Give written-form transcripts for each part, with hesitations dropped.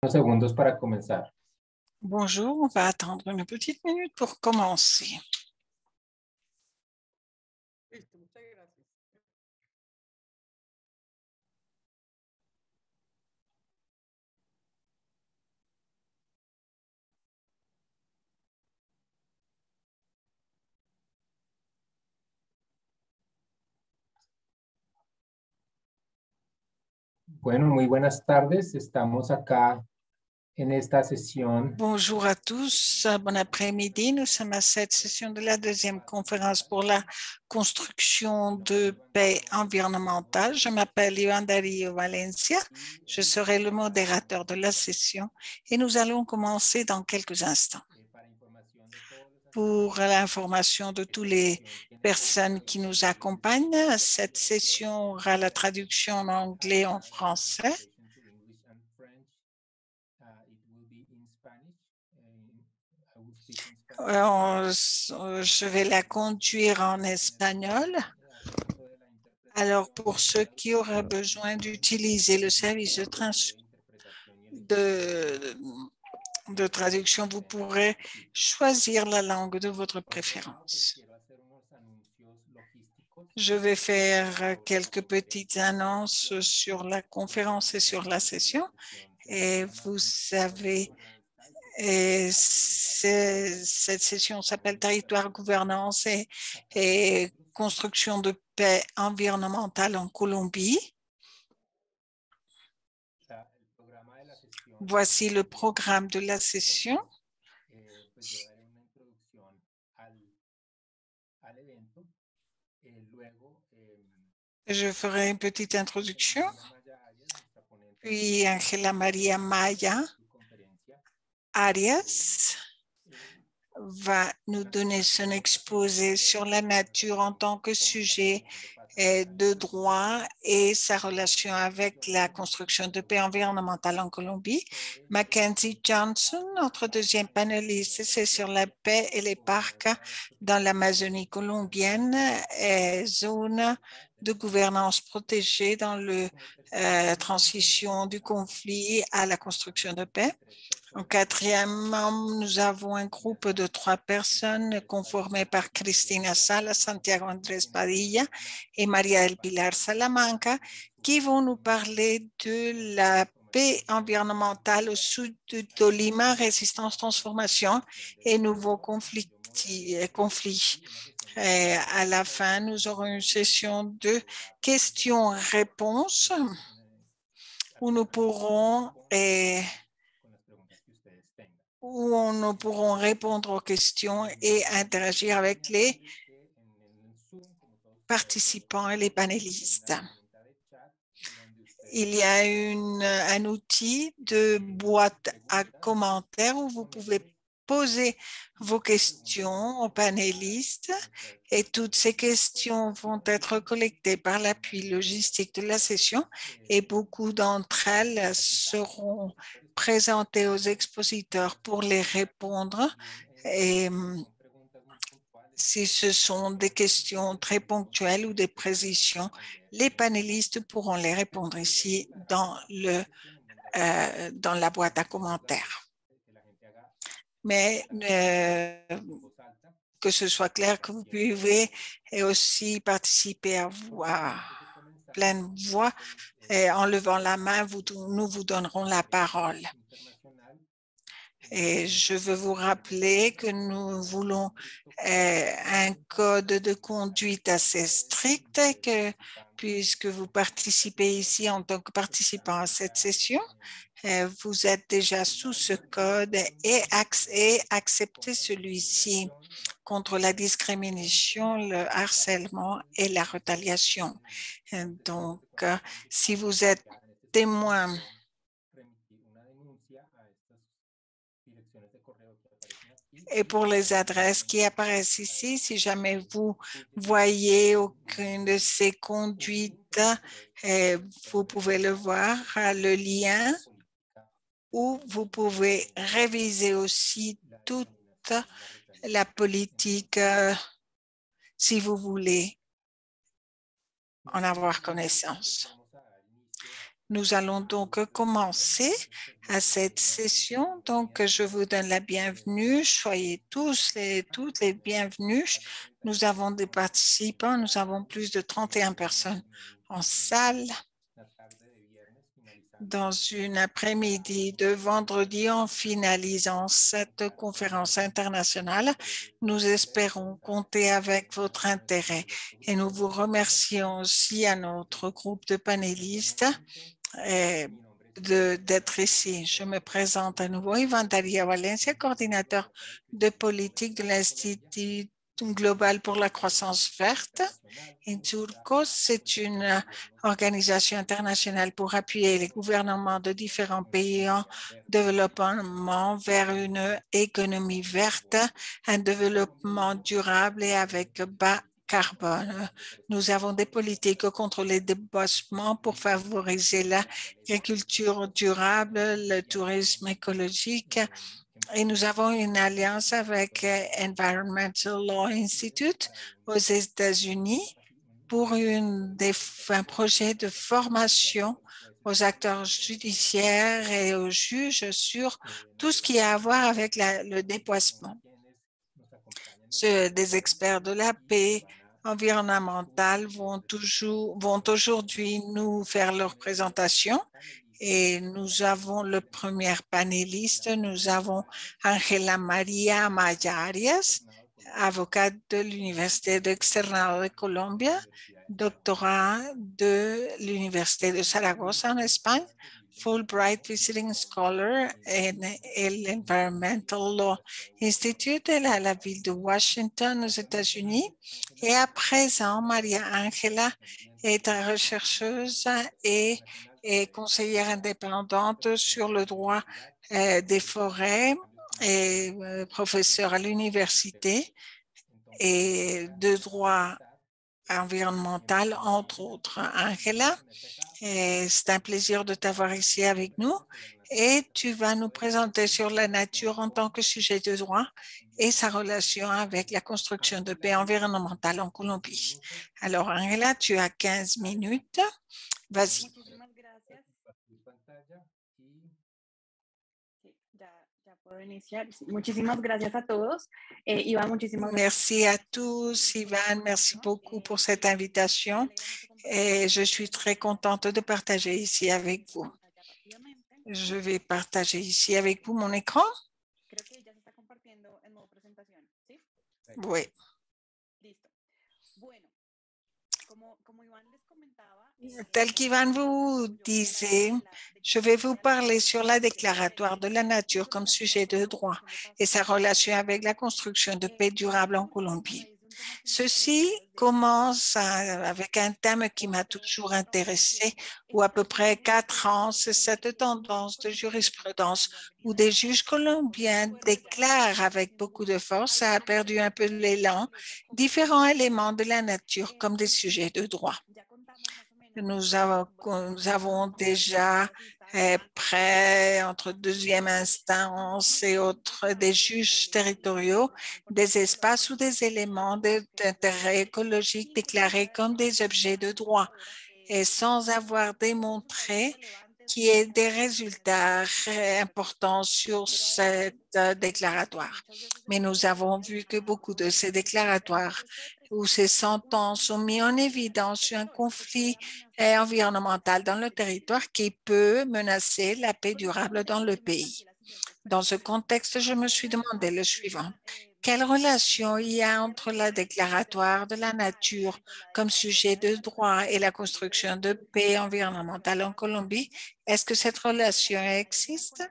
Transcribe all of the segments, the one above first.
Segundos para comenzar. Bonjour, on va attendre une petite minute pour commencer. Bueno, muy buenas tardes. Estamos acá en esta sesión. Bonjour à tous, bon après-midi. Nous sommes à cette session de la deuxième conférence pour la construction de paix environnementale. Je m'appelle Iván Darío Valencia. Je serai le modérateur de la session et nous allons commencer dans quelques instants. Pour l'information de toutes les personnes qui nous accompagnent, cette session aura la traduction en anglais et en français. Je vais la conduire en espagnol. Alors, pour ceux qui auraient besoin d'utiliser le service de traduction, vous pourrez choisir la langue de votre préférence. Je vais faire quelques petites annonces sur la conférence et sur la session. Et vous savez, cette session s'appelle Territoire, gouvernance et construction de paix environnementale en Colombie. Voici le programme de la session. Je ferai une petite introduction. Puis Ángela María Maya Arias va nous donner son exposé sur la nature en tant que sujet de droit et sa relation avec la construction de paix environnementale en Colombie. Mackenzie Johnson, notre deuxième panéliste, c'est sur la paix et les parcs dans l'Amazonie colombienne, zone de gouvernance protégée dans la transition du conflit à la construction de paix. En quatrième membre, nous avons un groupe de 3 personnes conformées par Cristina Salas, Santiago Andrés Padilla et María del Pilar Salamanca qui vont nous parler de la paix environnementale au sud de Tolima, résistance, transformation et nouveaux conflits. Et à la fin, nous aurons une session de questions-réponses où nous pourrons répondre aux questions et interagir avec les participants et les panélistes. Il y a un outil de boîte à commentaires où vous pouvez poser vos questions aux panélistes et toutes ces questions vont être collectées par l'appui logistique de la session et beaucoup d'entre elles seront présentées aux expositeurs pour les répondre. Et si ce sont des questions très ponctuelles ou des précisions, les panélistes pourront les répondre ici dans la boîte à commentaires. Mais que ce soit clair que vous pouvez aussi participer à pleine voix et en levant la main, nous vous donnerons la parole. Et je veux vous rappeler que nous voulons un code de conduite assez strict puisque vous participez ici en tant que participant à cette session. Vous êtes déjà sous ce code et acceptez celui-ci contre la discrimination, le harcèlement et la retaliation. Donc, si vous êtes témoin et pour les adresses qui apparaissent ici, si jamais vous voyez aucune de ces conduites, vous pouvez le voir, le lien, où vous pouvez réviser aussi toute la politique si vous voulez en avoir connaissance. Nous allons donc commencer à cette session. Donc, je vous donne la bienvenue. Soyez tous et toutes les bienvenus. Nous avons des participants. Nous avons plus de 31 personnes en salle. Dans une après-midi de vendredi, en finalisant cette conférence internationale, nous espérons compter avec votre intérêt et nous vous remercions aussi à notre groupe de panélistes d'être ici. Je me présente à nouveau, Iván Darío Valencia, coordinateur de politique de l'Institut global pour la croissance verte. Insurco, c'est une organisation internationale pour appuyer les gouvernements de différents pays en développement vers une économie verte, un développement durable et avec bas carbone. Nous avons des politiques contre les débossements pour favoriser l'agriculture durable, le tourisme écologique, et nous avons une alliance avec Environmental Law Institute aux États-Unis pour un projet de formation aux acteurs judiciaires et aux juges sur tout ce qui a à voir avec le dépoissement. Des experts de la paix environnementale vont aujourd'hui nous faire leur présentation. Et nous avons le premier panéliste, nous avons Ángela María Amaya Arias, avocate de l'Université de Externado de Colombia, doctorat de l'Université de Zaragoza en Espagne, Fulbright Visiting Scholar en el Environmental Law Institute de la ville de Washington aux États-Unis. Et à présent, Maria Ángela est rechercheuse et conseillère indépendante sur le droit des forêts et professeure à l'université et de droit environnemental, entre autres. Ángela, c'est un plaisir de t'avoir ici avec nous et tu vas nous présenter sur la nature en tant que sujet de droit et sa relation avec la construction de paix environnementale en Colombie. Alors, Ángela, tu as 15 minutes. Vas-y. Merci à tous, Ivan. Merci beaucoup pour cette invitation. Et je suis très contente de partager ici avec vous. Je vais partager ici avec vous mon écran. Oui. Tel qu'Ivan vous disait, je vais vous parler sur la déclaratoire de la nature comme sujet de droit et sa relation avec la construction de paix durable en Colombie. Ceci commence avec un thème qui m'a toujours intéressé, où à peu près 4 ans, c'est cette tendance de jurisprudence où des juges colombiens déclarent avec beaucoup de force, ça a perdu un peu l'élan, différents éléments de la nature comme des sujets de droit. Nous avons déjà près entre deuxième instance et autres des juges territoriaux des espaces ou des éléments d'intérêt écologique déclarés comme des objets de droit et sans avoir démontré qu'il y ait des résultats importants sur cette déclaratoire. Mais nous avons vu que beaucoup de ces déclaratoires ou ces sentences ont mis en évidence un conflit environnemental dans le territoire qui peut menacer la paix durable dans le pays. Dans ce contexte, je me suis demandé le suivant. Quelle relation il y a entre la déclaratoire de la nature comme sujet de droit et la construction de paix environnementale en Colombie? Est-ce que cette relation existe?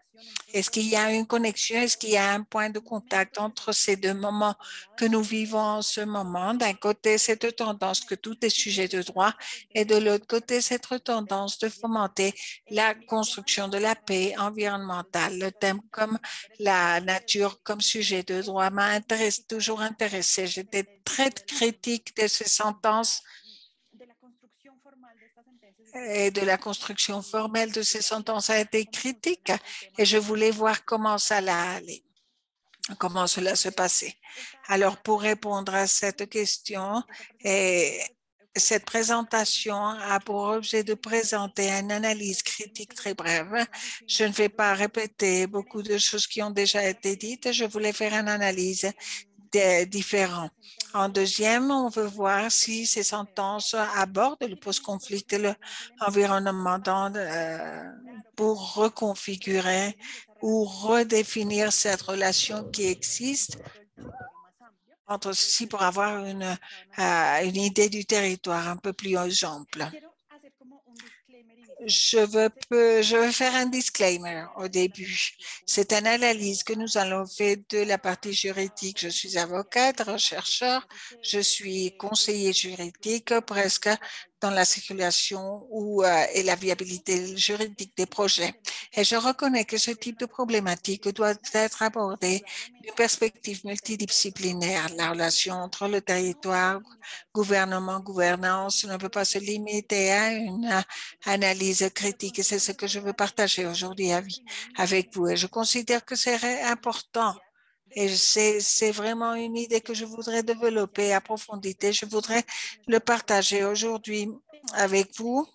Est-ce qu'il y a une connexion? Est-ce qu'il y a un point de contact entre ces deux moments que nous vivons en ce moment? D'un côté, cette tendance que tout est sujet de droit et de l'autre côté, cette tendance de fomenter la construction de la paix environnementale. Le thème comme la nature comme sujet de droit m'a toujours intéressé. J'étais très critique de ces sentences et de la construction formelle de ces sentences a été critique et je voulais voir comment ça allait, comment cela se passait. Alors, pour répondre à cette question, Cette présentation a pour objet de présenter une analyse critique très brève. Je ne vais pas répéter beaucoup de choses qui ont déjà été dites. Je voulais faire une analyse différente. En deuxième, on veut voir si ces sentences abordent le post-conflit et l'environnement pour reconfigurer ou redéfinir cette relation qui existe entre ceci pour avoir une idée du territoire un peu plus ample. Je veux faire un disclaimer au début. C'est une analyse que nous allons faire de la partie juridique. Je suis avocate, rechercheur, je suis conseiller juridique presque dans la circulation et la viabilité juridique des projets. Et je reconnais que ce type de problématique doit être abordé d'une perspective multidisciplinaire. La relation entre le territoire, gouvernement, gouvernance ne peut pas se limiter à une analyse critique et c'est ce que je veux partager aujourd'hui avec vous. Et je considère que c'est important et c'est vraiment une idée que je voudrais développer, approfondir. Je voudrais le partager aujourd'hui avec vous.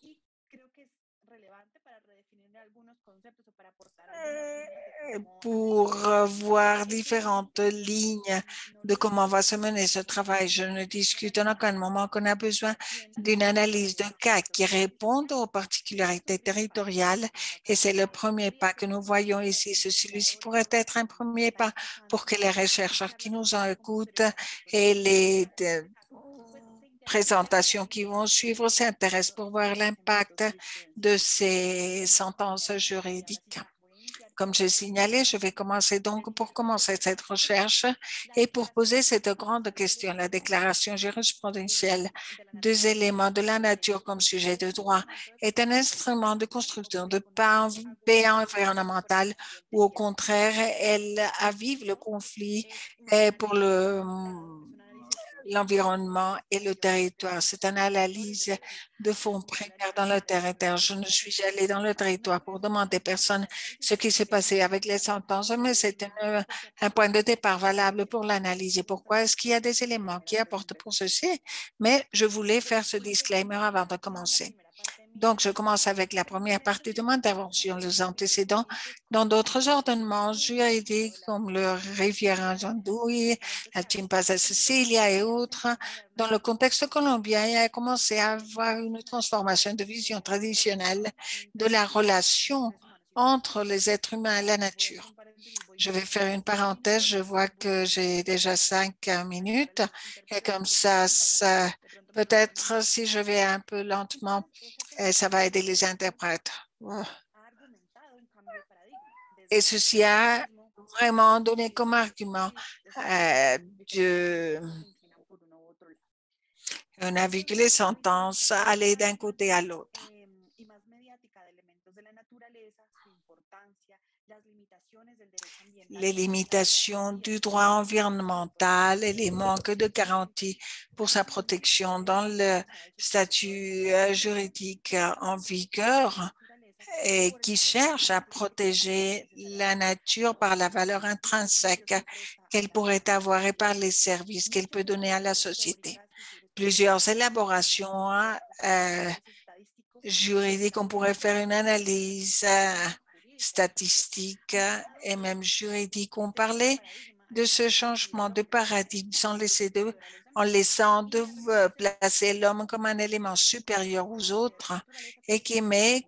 Pour voir différentes lignes de comment va se mener ce travail. Je ne discute en aucun moment qu'on a besoin d'une analyse de cas qui réponde aux particularités territoriales et c'est le premier pas que nous voyons ici. Celui-ci pourrait être un premier pas pour que les chercheurs qui nous en écoutent et les présentations qui vont suivre s'intéressent pour voir l'impact de ces sentences juridiques. Comme j'ai signalé, je vais commencer donc pour commencer cette recherche et pour poser cette grande question, la déclaration jurisprudentielle des éléments de la nature comme sujet de droit est un instrument de construction de paix environnementale ou au contraire, elle avive le conflit pour l'environnement et le territoire. C'est une analyse de fond primaire dans le territoire. Je ne suis allée dans le territoire pour demander personne ce qui s'est passé avec les sentences, mais c'est un point de départ valable pour l'analyse. Pourquoi est-ce qu'il y a des éléments qui apportent pour ceci? Mais je voulais faire ce disclaimer avant de commencer. Donc, je commence avec la première partie de mon intervention, les antécédents dans d'autres ordonnements juridiques comme le Riviera Andouille, la Chimpasa Cecilia et autres. Dans le contexte colombien, il a commencé à avoir une transformation de vision traditionnelle de la relation entre les êtres humains et la nature. Je vais faire une parenthèse. Je vois que j'ai déjà 5 minutes et comme ça peut-être si je vais un peu lentement, ça va aider les interprètes. Et ceci a vraiment donné comme argument on a vu que les sentences allaient d'un côté à l'autre. Les limitations du droit environnemental et les manques de garantie pour sa protection dans le statut juridique en vigueur et qui cherche à protéger la nature par la valeur intrinsèque qu'elle pourrait avoir et par les services qu'elle peut donner à la société. Plusieurs élaborations juridiques, on pourrait faire une analyse statistique et même juridique. On parlait de ce changement de paradigme en laissant de placer l'homme comme un élément supérieur aux autres et qui met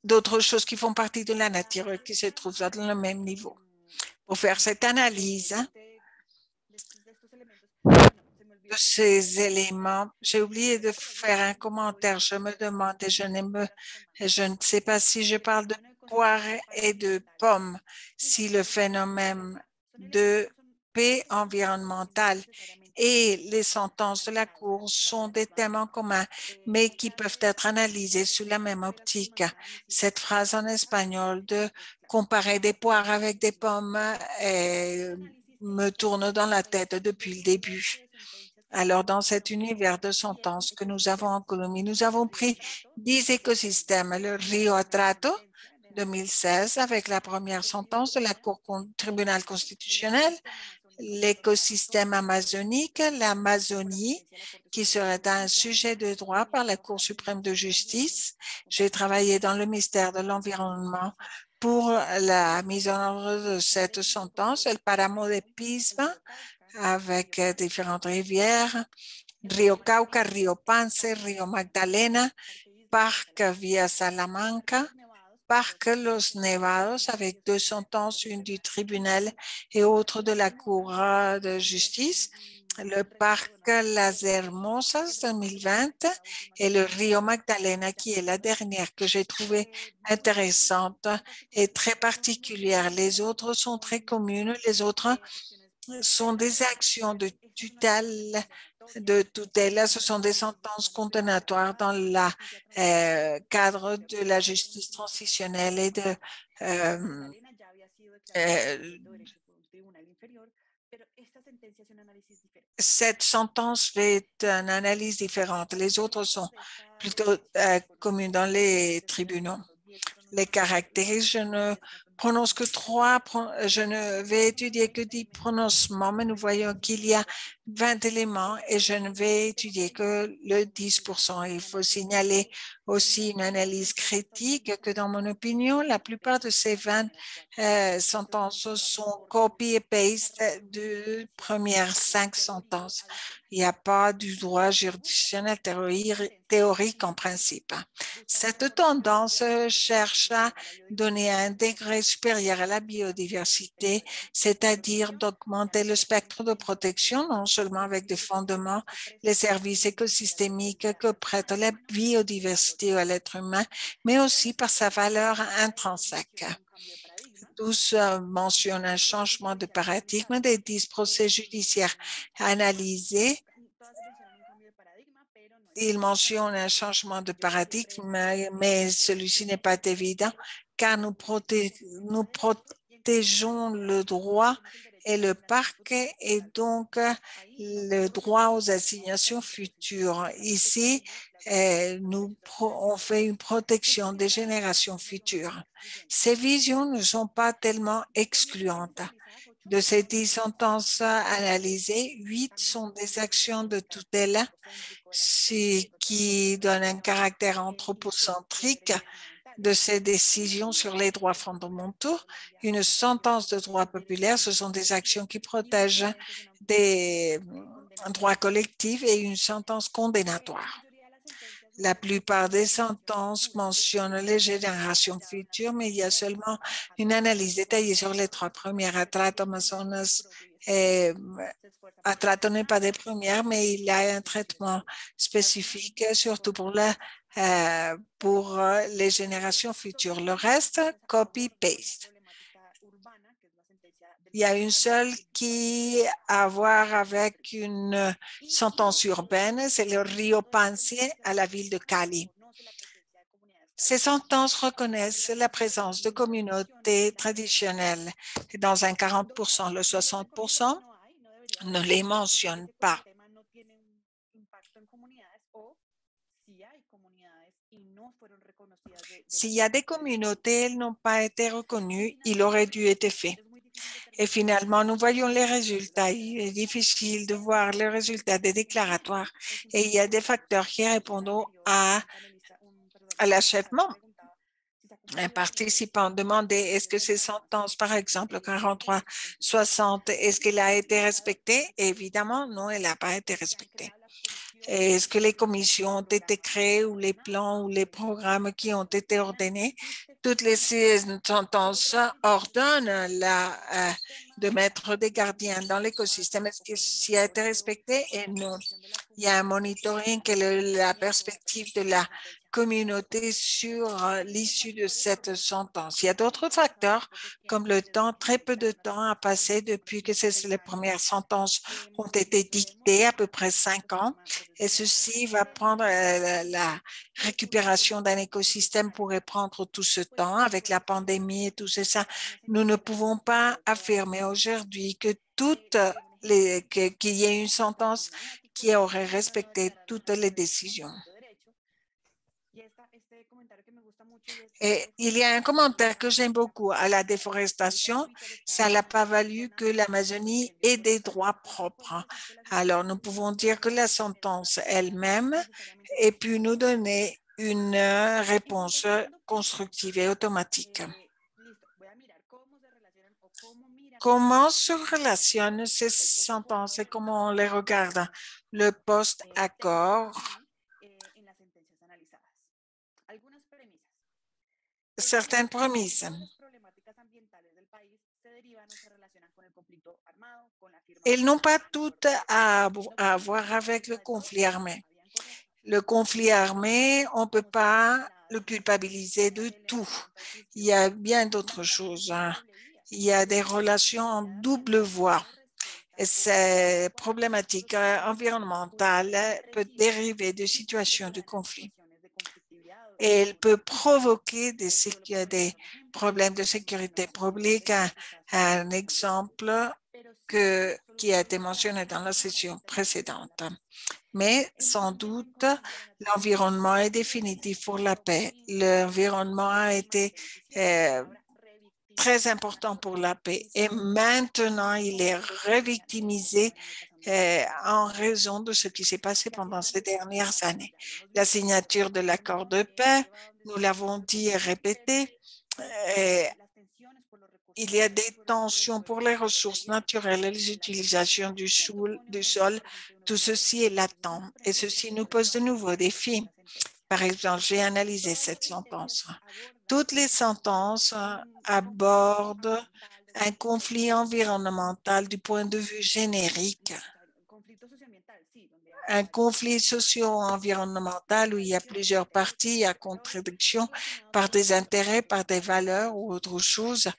d'autres choses qui font partie de la nature et qui se trouvent dans le même niveau. Pour faire cette analyse de ces éléments, j'ai oublié de faire un commentaire. Je me demande et je ne sais pas si je parle de poires et de pommes, si le phénomène de paix environnementale et les sentences de la Cour sont des thèmes en commun, mais qui peuvent être analysés sous la même optique. Cette phrase en espagnol de comparer des poires avec des pommes me tourne dans la tête depuis le début. Alors, dans cet univers de sentences que nous avons en Colombie, nous avons pris 10 écosystèmes. Le Rio Atrato, 2016, avec la première sentence de la Cour tribunal constitutionnel, l'écosystème amazonique, l'Amazonie, qui serait un sujet de droit par la Cour suprême de justice. J'ai travaillé dans le ministère de l'Environnement pour la mise en œuvre de cette sentence, le páramo de Pisma, avec différentes rivières, Río Cauca, Río Pance, Río Magdalena, Parc Vía Salamanca, Parc Los Nevados, avec 2 sentences, une du tribunal et autre de la Cour de justice, le Parc Las Hermosas 2020 et le Rio Magdalena, qui est la dernière que j'ai trouvée intéressante et très particulière. Les autres sont très communes, les autres sont des actions de tutelle. Ce sont des sentences condamnatoires dans le cadre de la justice transitionnelle et de cette sentence fait une analyse différente. Les autres sont plutôt communes dans les tribunaux. Les caractères, je ne prononce que 3, je ne vais étudier que 10 prononcements, mais nous voyons qu'il y a 20 éléments et je ne vais étudier que le 10%. Il faut signaler aussi une analyse critique que dans mon opinion, la plupart de ces 20 sentences sont copy et paste de premières 5 sentences. Il n'y a pas du droit juridictionnel théorique en principe. Cette tendance cherche à donner un degré supérieur à la biodiversité, c'est-à-dire d'augmenter le spectre de protection, non seulement avec des fondements, les services écosystémiques que prête la biodiversité à l'être humain, mais aussi par sa valeur intrinsèque. Tous mentionnent un changement de paradigme des 10 procès judiciaires analysés. Ils mentionnent un changement de paradigme, mais celui-ci n'est pas évident car nous protégeons le droit et le parc et donc le droit aux assignations futures. Ici, on fait une protection des générations futures. Ces visions ne sont pas tellement excluantes. De ces 10 sentences analysées, 8 sont des actions de tutelle, ce qui donne un caractère anthropocentrique de ces décisions sur les droits fondamentaux. Une sentence de droit populaire, ce sont des actions qui protègent des droits collectifs et une sentence condamnatoire. La plupart des sentences mentionnent les générations futures, mais il y a seulement une analyse détaillée sur les 3 premières. Atrato, Amazonas et Atrato n'est pas des premières, mais il y a un traitement spécifique, surtout pour les générations futures. Le reste, copy-paste. Il y a une seule qui a à voir avec une sentence urbaine, c'est le Rio Pance à la ville de Cali. Ces sentences reconnaissent la présence de communautés traditionnelles dans un 40%, le 60% ne les mentionne pas. S'il y a des communautés, elles n'ont pas été reconnues, il aurait dû être fait. Et finalement, nous voyons les résultats. Il est difficile de voir les résultats des déclaratoires et il y a des facteurs qui répondent à l'achèvement. Un participant demandait est-ce que ces sentences, par exemple 43-60, est-ce qu'elle a été respectée? Évidemment, non, elle n'a pas été respectée. Est-ce que les commissions ont été créées ou les plans ou les programmes qui ont été ordonnés? Toutes les sentences ordonnent de mettre des gardiens dans l'écosystème. Est-ce que s'y a été respecté? Et non. Il y a un monitoring et la perspective de la communauté sur l'issue de cette sentence. Il y a d'autres facteurs comme le temps, très peu de temps a passé depuis que les premières sentences ont été dictées, à peu près 5 ans, et ceci va prendre la récupération d'un écosystème pourrait prendre tout ce temps avec la pandémie et tout ça. Nous ne pouvons pas affirmer aujourd'hui que qu'il y ait une sentence qui aurait respecté toutes les décisions. Et il y a un commentaire que j'aime beaucoup. À la déforestation, ça n'a pas valu que l'Amazonie ait des droits propres. Alors, nous pouvons dire que la sentence elle-même ait pu nous donner une réponse constructive et automatique. Comment se relationnent ces sentences et comment on les regarde? Le post-accord, certaines promesses. Elles n'ont pas toutes à voir avec le conflit armé. Le conflit armé, on ne peut pas le culpabiliser de tout. Il y a bien d'autres choses. Il y a des relations en double voie. Et ces problématiques environnementales peuvent dériver de situations de conflit. Et elle peut provoquer des problèmes de sécurité publique. Un exemple qui a été mentionné dans la session précédente. Mais sans doute, l'environnement est définitif pour la paix. L'environnement a été très important pour la paix et maintenant il est revictimisé en raison de ce qui s'est passé pendant ces dernières années. La signature de l'accord de paix, nous l'avons dit et répété, il y a des tensions pour les ressources naturelles et les utilisations du sol. Tout ceci est latent et ceci nous pose de nouveaux défis. Par exemple, j'ai analysé cette sentence. Toutes les sentences abordent un conflit environnemental du point de vue générique. Un conflit socio-environnemental où il y a plusieurs parties à contradiction par des intérêts, par des valeurs ou autre chose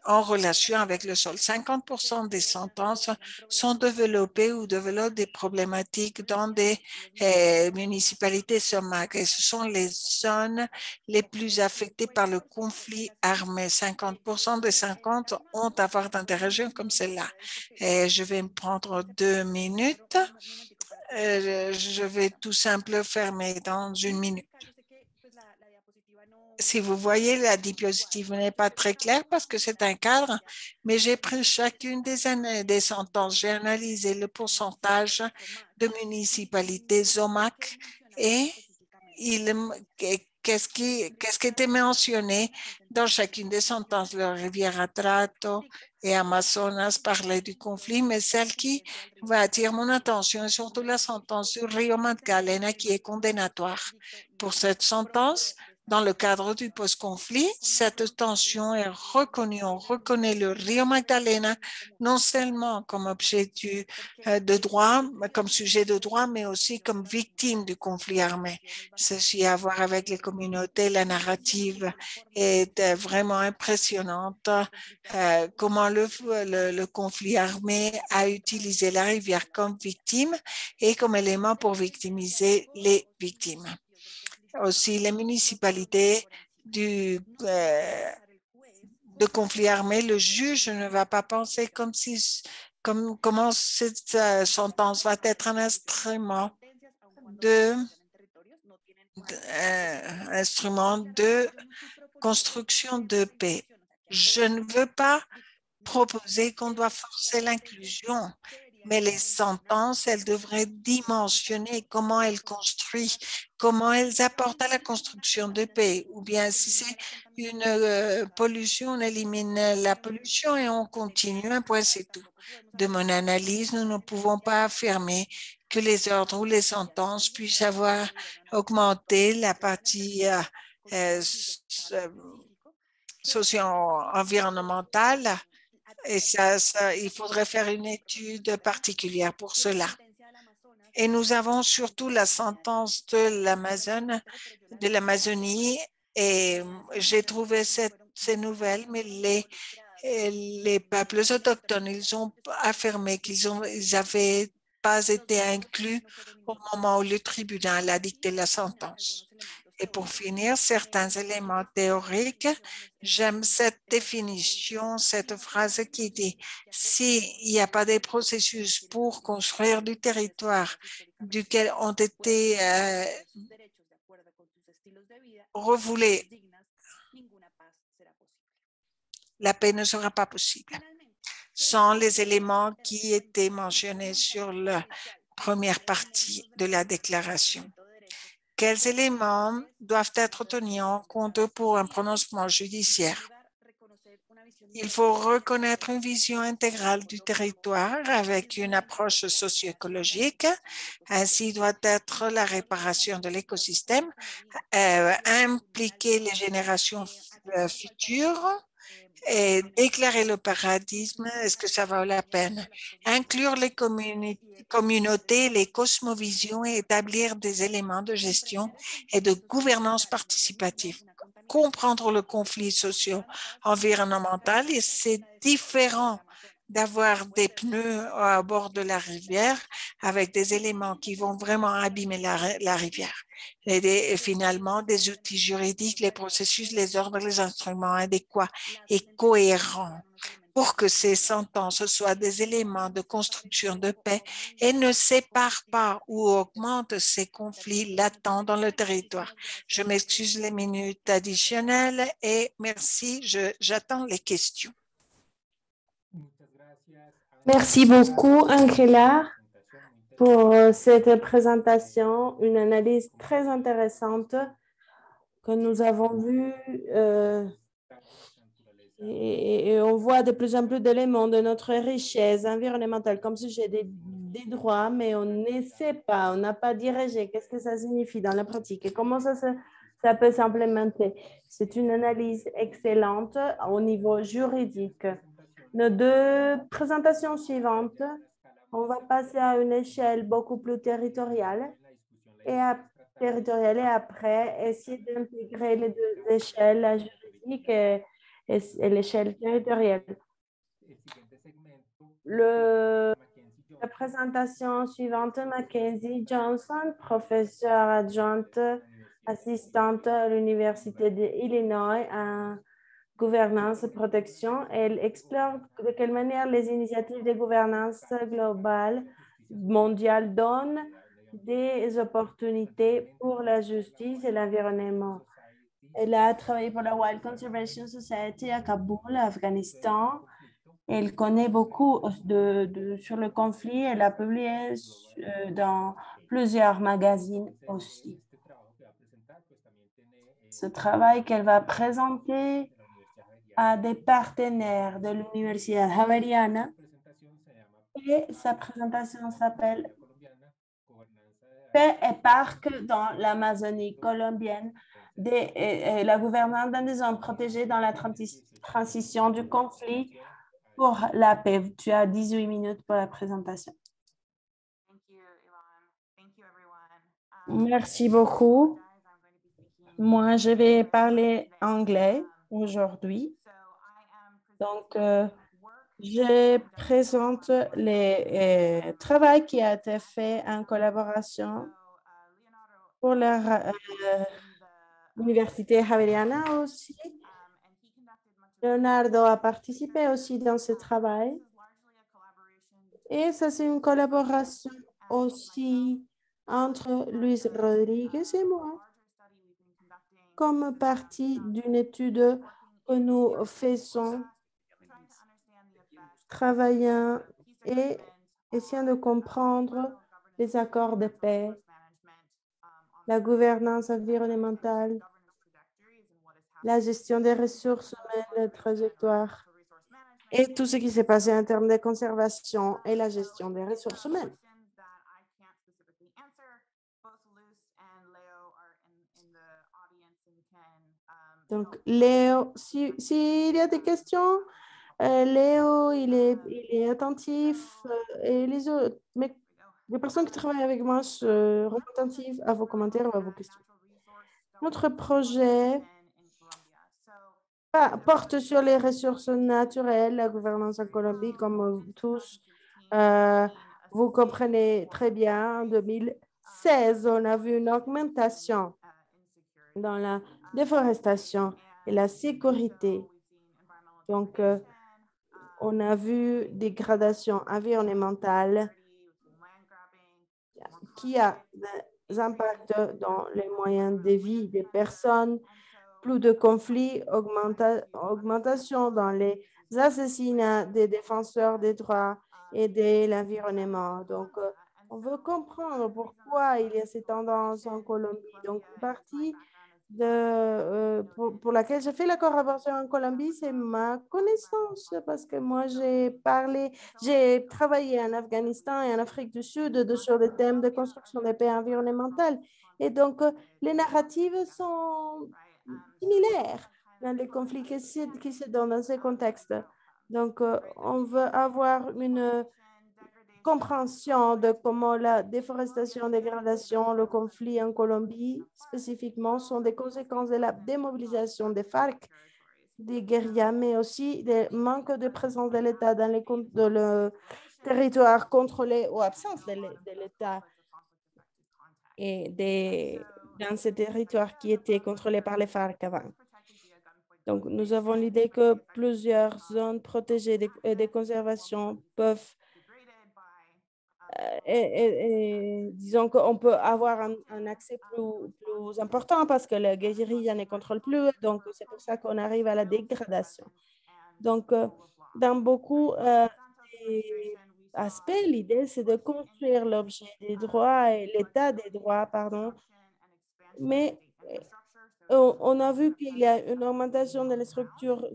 en relation avec le sol. 50% des sentences sont développées ou développent des problématiques dans des municipalités SOMAC et ce sont les zones les plus affectées par le conflit armé. 50% des 50 ont à voir dans des régions comme celle-là. Et je vais me prendre 2 minutes. Je vais tout simplement fermer dans 1 minute. Si vous voyez, la diapositive n'est pas très claire parce que c'est un cadre, mais j'ai pris chacune des sentences. J'ai analysé le pourcentage de municipalités ZOMAC et qu'est-ce qui était mentionné dans chacune des sentences. La rivière Atrato et Amazonas parlaient du conflit, mais celle qui va attirer mon attention est surtout la sentence du Rio Magdalena qui est condamnatoire. Pour cette sentence, dans le cadre du post-conflit, cette tension est reconnue. On reconnaît le Rio Magdalena non seulement comme objet de droit, comme sujet de droit, mais aussi comme victime du conflit armé. Ceci a à voir avec les communautés. La narrative est vraiment impressionnante. Comment le conflit armé a utilisé la rivière comme victime et comme élément pour victimiser les victimes. Aussi, les municipalités de conflit armé, le juge ne va pas penser comment cette sentence va être un instrument de construction de paix. Je ne veux pas proposer qu'on doit forcer l'inclusion, mais les sentences, elles devraient dimensionner comment elles construisent, comment elles apportent à la construction de paix, ou bien si c'est une pollution, on élimine la pollution et on continue, un point c'est tout. De mon analyse, nous ne pouvons pas affirmer que les ordres ou les sentences puissent avoir augmenté la partie socio-environnementale. Et il faudrait faire une étude particulière pour cela. Et nous avons surtout la sentence de l'Amazonie et j'ai trouvé ces nouvelles, mais les peuples autochtones, ils ont affirmé qu'ils n'avaient pas été inclus au moment où le tribunal a dicté la sentence. Et pour finir, certains éléments théoriques, j'aime cette définition, cette phrase qui dit « s'il n'y a pas de processus pour construire du territoire duquel ont été refoulez, la paix ne sera pas possible sans les éléments qui étaient mentionnés sur la première partie de la déclaration. Quels éléments doivent être tenus en compte pour un prononcement judiciaire? Il faut reconnaître une vision intégrale du territoire avec une approche socio-écologique. Ainsi doit être la réparation de l'écosystème, impliquer les générations futures et déclarer le paradigme, est-ce que ça vaut la peine? Inclure les communautés, les cosmovisions et établir des éléments de gestion et de gouvernance participative. Comprendre le conflit socio-environnemental, et c'est différent d'avoir des pneus à bord de la rivière avec des éléments qui vont vraiment abîmer la rivière. Et finalement, des outils juridiques, les processus, les ordres, les instruments adéquats et cohérents pour que ces sentences soient des éléments de construction de paix et ne séparent pas ou augmentent ces conflits latents dans le territoire. Je m'excuse les minutes additionnelles et merci, j'attends les questions. Merci beaucoup, Angela, pour cette présentation, une analyse très intéressante que nous avons vue et on voit de plus en plus d'éléments de notre richesse environnementale comme sujet des droits, mais on ne sait pas, on n'a pas dirigé qu'est-ce que ça signifie dans la pratique et comment ça peut s'implémenter. C'est une analyse excellente au niveau juridique. Nos deux présentations suivantes, on va passer à une échelle beaucoup plus territoriale et après essayer d'intégrer les deux échelles, la juridique et l'échelle territoriale. La présentation suivante, Mackenzie Johnson, professeure adjointe assistante à l'Université d'Illinois en gouvernance et protection. Elle explore de quelle manière les initiatives de gouvernance globale mondiale donnent des opportunités pour la justice et l'environnement. Elle a travaillé pour la Wild Conservation Society à Kaboul, Afghanistan. Elle connaît beaucoup sur le conflit. Elle a publié dans plusieurs magazines aussi. Ce travail qu'elle va présenter à des partenaires de l'Université Javeriana et sa présentation s'appelle Paix et parcs dans l'Amazonie colombienne, la gouvernance dans des zones protégées dans la transition du conflit pour la paix. Tu as 18 minutes pour la présentation. Merci beaucoup. Moi, je vais parler anglais aujourd'hui. Donc, je présente le travail qui a été fait en collaboration pour l'Université Javeriana aussi. Leonardo a participé aussi dans ce travail. Et ça, c'est une collaboration aussi entre Luis Rodriguez et moi, comme partie d'une étude que nous faisons, travaillant et essayant de comprendre les accords de paix, la gouvernance environnementale, la gestion des ressources humaines, la trajectoire et tout ce qui s'est passé en termes de conservation et la gestion des ressources humaines. Donc, Léo, s'il y a des questions, Léo, il est attentif et les autres, mais les personnes qui travaillent avec moi seront attentives à vos commentaires ou à vos questions. Notre projet porte sur les ressources naturelles, la gouvernance en Colombie, comme tous vous comprenez très bien. En 2016, on a vu une augmentation dans la déforestation et la sécurité. Donc, on a vu des gradations environnementales qui a impacts dans les moyens de vie des personnes, plus de conflits, augmentation dans les assassinats des défenseurs des droits et de l'environnement. Donc, on veut comprendre pourquoi il y a ces tendances en Colombie. Donc, une partie pour laquelle j'ai fait la collaboration en Colombie, c'est ma connaissance, parce que moi, j'ai travaillé en Afghanistan et en Afrique du Sud sur des thèmes de construction de paix environnementale. Et donc, les narratives sont similaires dans les conflits qui se donnent dans ces contextes. Donc, on veut avoir une compréhension de comment la déforestation, dégradation, le conflit en Colombie spécifiquement sont des conséquences de la démobilisation des FARC, des guérillas, mais aussi des manques de présence de l'État dans le territoire contrôlé ou absence de l'État et dans ces territoires qui étaient contrôlés par les FARC avant. Donc, nous avons l'idée que plusieurs zones protégées de conservation peuvent disons qu'on peut avoir un accès plus important parce que la guérilla ne contrôle plus. Donc, c'est pour ça qu'on arrive à la dégradation. Donc, dans beaucoup d'aspects, l'idée, c'est de construire l'objet des droits et l'état des droits, pardon. Mais on a vu qu'il y a une augmentation de la structure,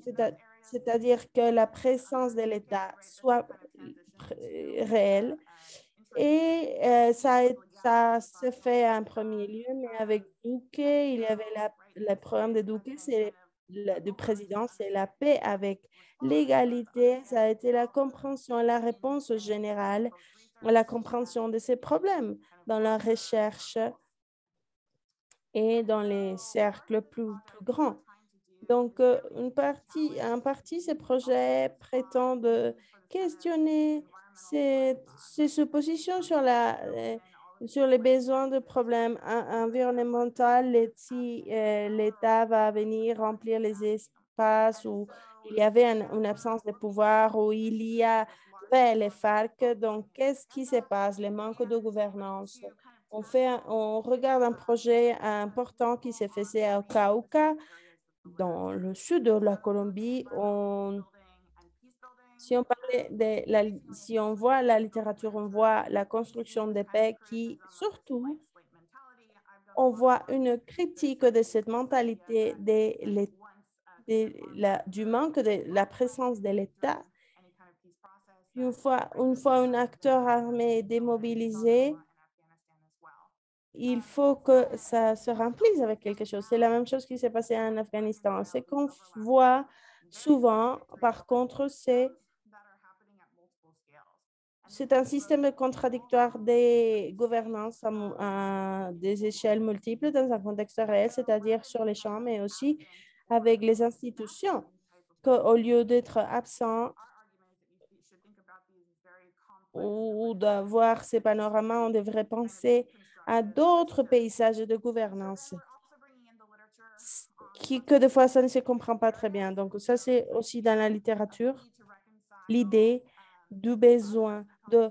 c'est-à-dire que la présence de l'État soit réelle. Et ça se fait en premier lieu, mais avec Duque, il y avait le programme de Duque, du président, c'est la paix avec l'égalité. Ça a été la compréhension et la réponse générale à la compréhension de ces problèmes dans la recherche et dans les cercles plus grands. Donc, en partie, ces projets prétendent questionner ces suppositions sur les besoins de problèmes environnementaux, si l'État va venir remplir les espaces où il y avait une absence de pouvoir, où il y avait les FARC. Donc, qu'est-ce qui se passe? Le manque de gouvernance. On regarde un projet important qui s'est fait au Cauca, dans le sud de la Colombie. Si on voit la littérature, on voit la construction de paix qui, surtout, on voit une critique de cette mentalité du manque de la présence de l'État. Une fois un acteur armé est démobilisé, il faut que ça se remplisse avec quelque chose. C'est la même chose qui s'est passé en Afghanistan. Ce qu'on voit souvent, par contre, c'est un système contradictoire des gouvernances à des échelles multiples dans un contexte réel, c'est-à-dire sur les champs, mais aussi avec les institutions, qu'au lieu d'être absents ou d'avoir ces panoramas, on devrait penser à d'autres paysages de gouvernance que des fois, ça ne se comprend pas très bien. Donc, ça, c'est aussi dans la littérature, l'idée du besoin de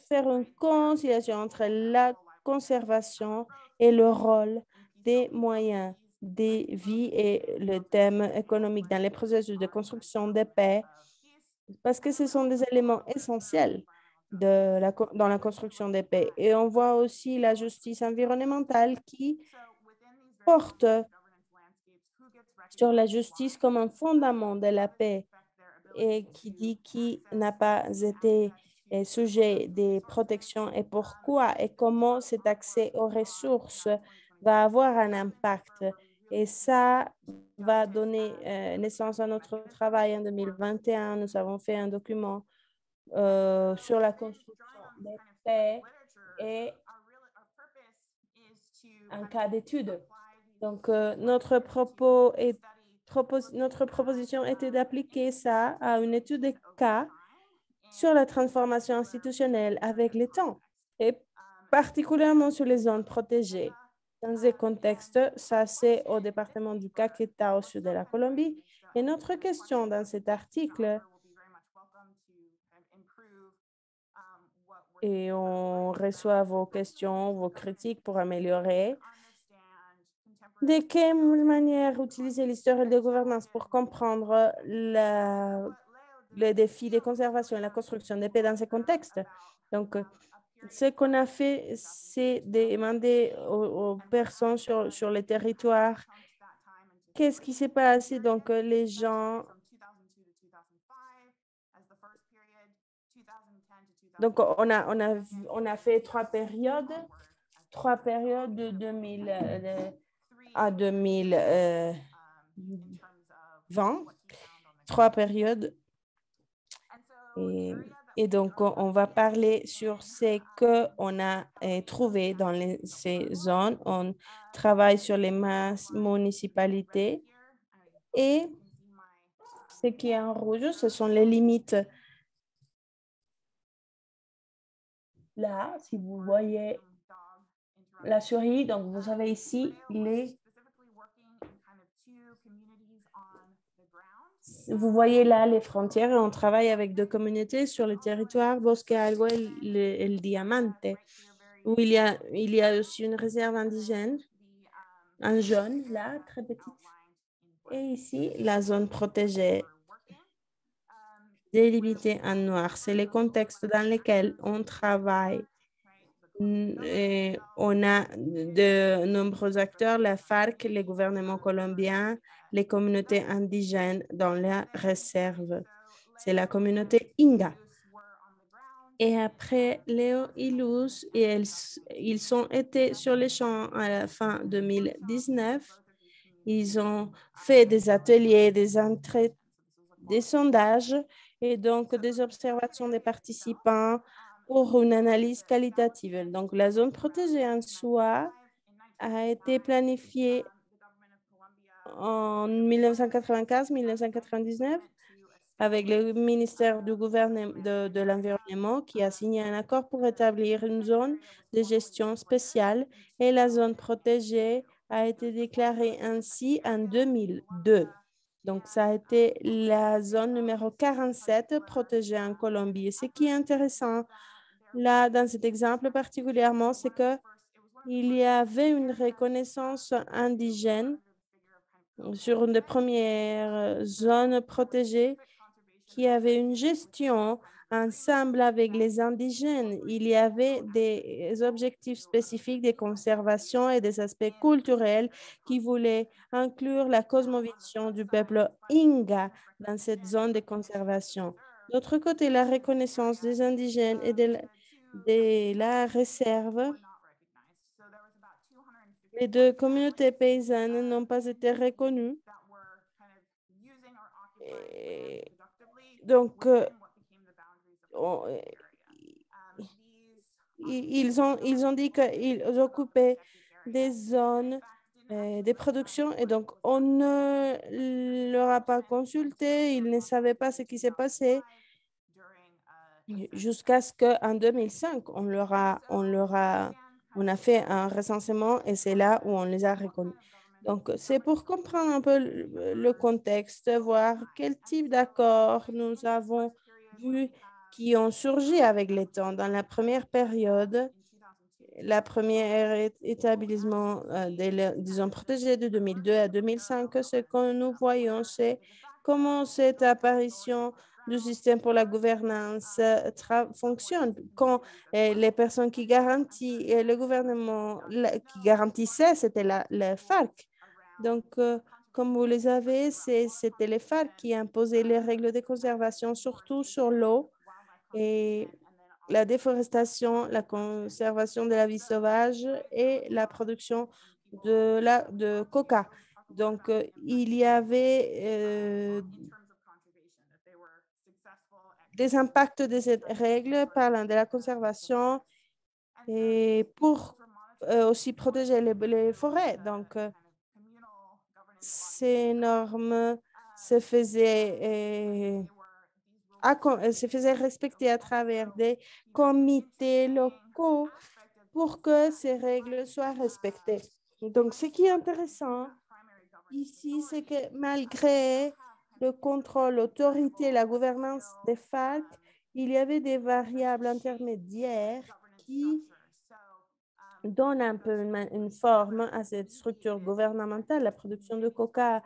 faire une conciliation entre la conservation et le rôle des moyens de vie et le thème économique dans les processus de construction de paix, parce que ce sont des éléments essentiels dans la construction de paix. Et on voit aussi la justice environnementale qui porte sur la justice comme un fondament de la paix et qui dit qui n'a pas été sujet des protections et pourquoi et comment cet accès aux ressources va avoir un impact. Et ça va donner naissance à notre travail en 2021. Nous avons fait un document sur la construction des paix et un cas d'étude. Donc, notre proposition était d'appliquer ça à une étude de cas sur la transformation institutionnelle avec le temps et particulièrement sur les zones protégées. Dans ce contexte, ça c'est au département du Caquetá au sud de la Colombie. Et notre question dans cet article et on reçoit vos questions, vos critiques pour améliorer. De quelle manière utiliser l'historique de gouvernance pour comprendre le défi de conservation et la construction de paix dans ce contexte? Donc, ce qu'on a fait, c'est demander aux personnes sur le territoire qu'est-ce qui s'est passé. Donc, les gens... Donc, on a fait trois périodes de 2000 à 2020, trois périodes. Et donc, on va parler sur ce qu'on a trouvé dans ces zones. On travaille sur les municipalités et ce qui est en rouge, ce sont les limites. Là, si vous voyez la souris, donc vous avez ici vous voyez là les frontières et on travaille avec deux communautés sur le territoire Bosque Algo et el Diamante, où il y a aussi une réserve indigène, en jaune, là, très petite. Et ici, la zone protégée, délimitée en noir. C'est le contexte dans lequel on travaille. Et on a de nombreux acteurs, la FARC, les gouvernements colombiens, les communautés indigènes dans la réserve. C'est la communauté Inga. Et après, Léo et Luz, ils ont été sur les champs à la fin 2019. Ils ont fait des ateliers, des sondages et donc des observations des participants pour une analyse qualitative. Donc, la zone protégée en soi a été planifiée en 1995-1999 avec le ministère du gouvernement de l'Environnement qui a signé un accord pour établir une zone de gestion spéciale et la zone protégée a été déclarée ainsi en 2002. Donc, ça a été la zone numéro 47 protégée en Colombie. Et ce qui est intéressant là, dans cet exemple particulièrement, c'est qu'il y avait une reconnaissance indigène sur une des premières zones protégées qui avait une gestion ensemble avec les indigènes. Il y avait des objectifs spécifiques de conservation et des aspects culturels qui voulaient inclure la cosmovision du peuple Inga dans cette zone de conservation. D'autre côté, la reconnaissance des indigènes et de la réserve. Les deux communautés paysannes n'ont pas été reconnues. Donc, ils ont dit qu'ils occupaient des zones de production et donc on ne leur a pas consulté, ils ne savaient pas ce qui s'est passé jusqu'à ce qu'en 2005, on a fait un recensement et c'est là où on les a reconnus. Donc, c'est pour comprendre un peu le contexte, voir quel type d'accords nous avons vu qui ont surgi avec le temps. Dans la première période, la première établissement des zones protégées de 2002 à 2005, ce que nous voyons, c'est comment cette apparition du système pour la gouvernance fonctionne. Quand les personnes qui garantissent, et le gouvernement qui garantissait, c'était la FARC. Donc, comme vous le savez, c'était les FARC qui imposaient les règles de conservation, surtout sur l'eau et la déforestation, la conservation de la vie sauvage et la production de coca. Donc, il y avait des impacts de cette règle parlant de la conservation et pour aussi protéger les forêts. Donc, ces normes se faisaient respecter à travers des comités locaux pour que ces règles soient respectées. Donc, ce qui est intéressant ici, c'est que malgré le contrôle, l'autorité, la gouvernance des FARC, il y avait des variables intermédiaires qui donnent un peu une forme à cette structure gouvernementale. La production de coca,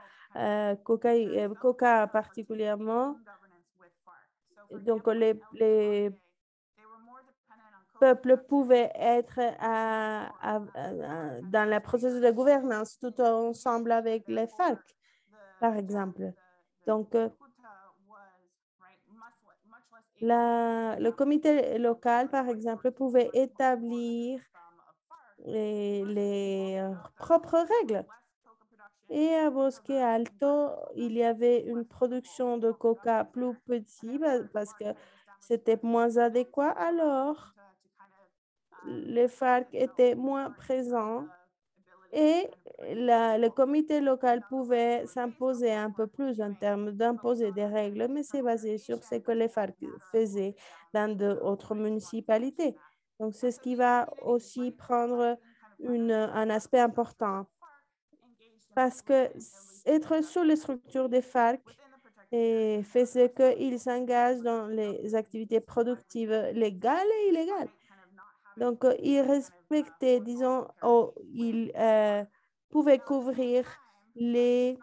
coca particulièrement. Donc, les peuples pouvaient être dans le processus de gouvernance tout ensemble avec les FARC, par exemple. Donc, le comité local, par exemple, pouvait établir les propres règles. Et à Bosque Alto, il y avait une production de coca plus petite parce que c'était moins adéquat. Alors, les FARC étaient moins présents et le comité local pouvait s'imposer un peu plus en termes d'imposer des règles, mais c'est basé sur ce que les FARC faisaient dans d'autres municipalités. Donc, c'est ce qui va aussi prendre un aspect important parce que être sous les structures des FARC fait qu'ils s'engagent dans les activités productives légales et illégales. Donc, ils respectaient, disons, ils pouvaient couvrir les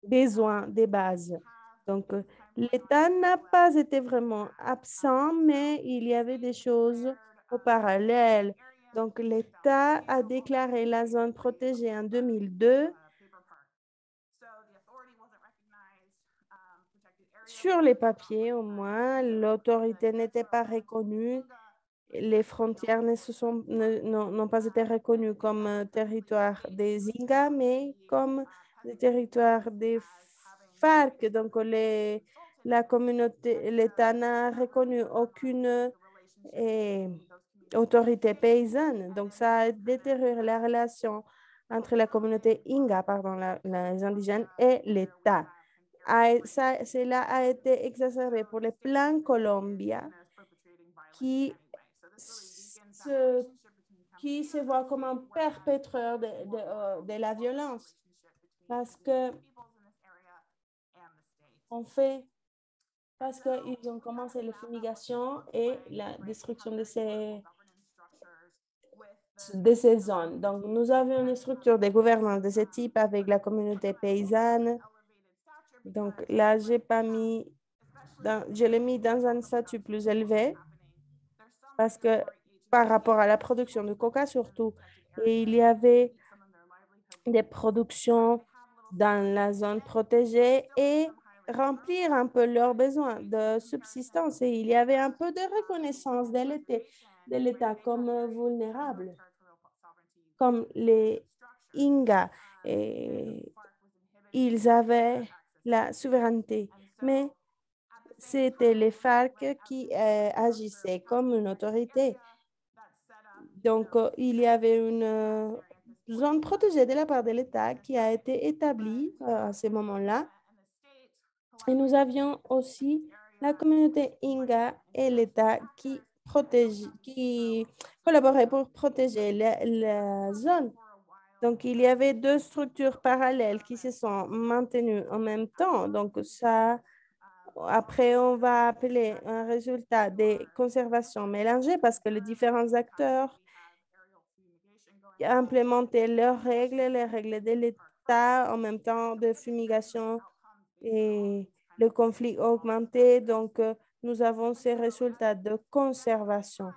besoins des bases. Donc, l'État n'a pas été vraiment absent, mais il y avait des choses au parallèle. Donc, l'État a déclaré la zone protégée en 2002. Sur les papiers, au moins, l'autorité n'était pas reconnue. Les frontières n'ont pas été reconnues comme territoire des Inga, mais comme le territoire des FARC. Donc, la communauté, l'État n'a reconnu aucune autorité paysanne. Donc, ça a détérioré la relation entre la communauté Inga, pardon, les indigènes, et l'État. Cela a été exacerbé pour les plans Colombia qui se voit comme un perpétrateur de la violence parce qu'ils ont commencé les fumigations et la destruction de ces zones. Donc, nous avions une structure de gouvernance de ce type avec la communauté paysanne. Donc, là, je l'ai mis dans un statut plus élevé parce que par rapport à la production de coca surtout, et il y avait des productions dans la zone protégée et remplir un peu leurs besoins de subsistance. Et il y avait un peu de reconnaissance de l'État comme vulnérable, comme les Inga. Et ils avaient la souveraineté, mais c'était les FARC qui agissaient comme une autorité. Donc, il y avait une zone protégée de la part de l'État qui a été établie à ce moment-là. Et nous avions aussi la communauté Inga et l'État qui collaboraient pour protéger la zone. Donc, il y avait deux structures parallèles qui se sont maintenues en même temps. Donc, ça, après, on va appeler un résultat des conservations mélangées parce que les différents acteurs implémentaient leurs règles, les règles de l'État en même temps de fumigation et le conflit augmenté. Donc, nous avons ces résultats de conservation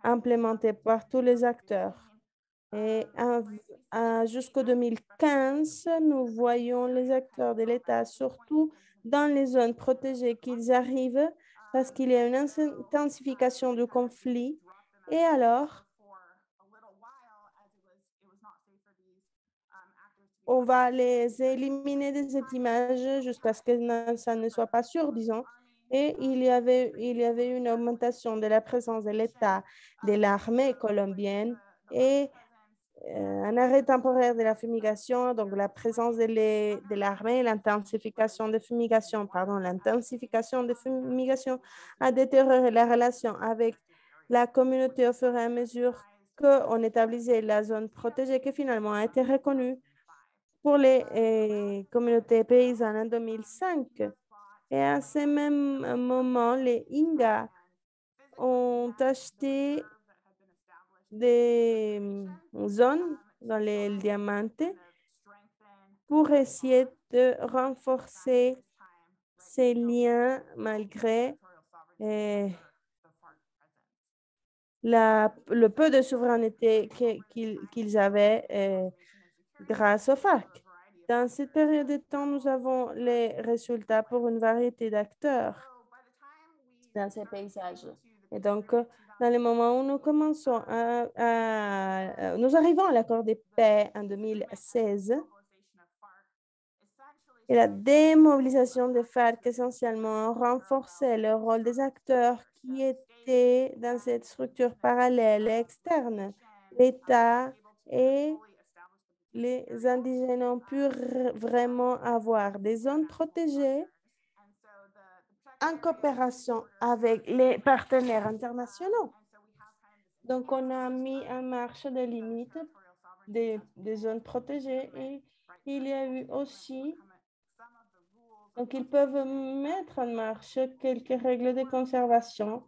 implémentés par tous les acteurs. Et jusqu'au 2015, nous voyons les acteurs de l'État, surtout dans les zones protégées, qu'ils arrivent parce qu'il y a une intensification du conflit. Et alors, on va les éliminer de cette image jusqu'à ce que ça ne soit pas sûr, disons. Et il y avait une augmentation de la présence de l'État, de l'armée colombienne et un arrêt temporaire de la fumigation, donc la présence de l'armée et l'intensification de fumigation, l'intensification de fumigation a détérioré la relation avec la communauté au fur et à mesure qu'on établissait la zone protégée qui finalement a été reconnue pour les communautés paysannes en 2005. Et à ce même moment, les Inga ont acheté des zones dans les diamantes pour essayer de renforcer ces liens malgré le peu de souveraineté qu'ils avaient grâce au FARC. Dans cette période de temps, nous avons les résultats pour une variété d'acteurs dans ces paysages. Et donc, dans le moment où nous commençons nous arrivons à l'accord de paix en 2016, et la démobilisation des FARC essentiellement renforçait le rôle des acteurs qui étaient dans cette structure parallèle et externe. L'État et les indigènes ont pu vraiment avoir des zones protégées en coopération avec les partenaires internationaux. Donc, on a mis en marche des limites des zones protégées et il y a eu aussi, donc ils peuvent mettre en marche quelques règles de conservation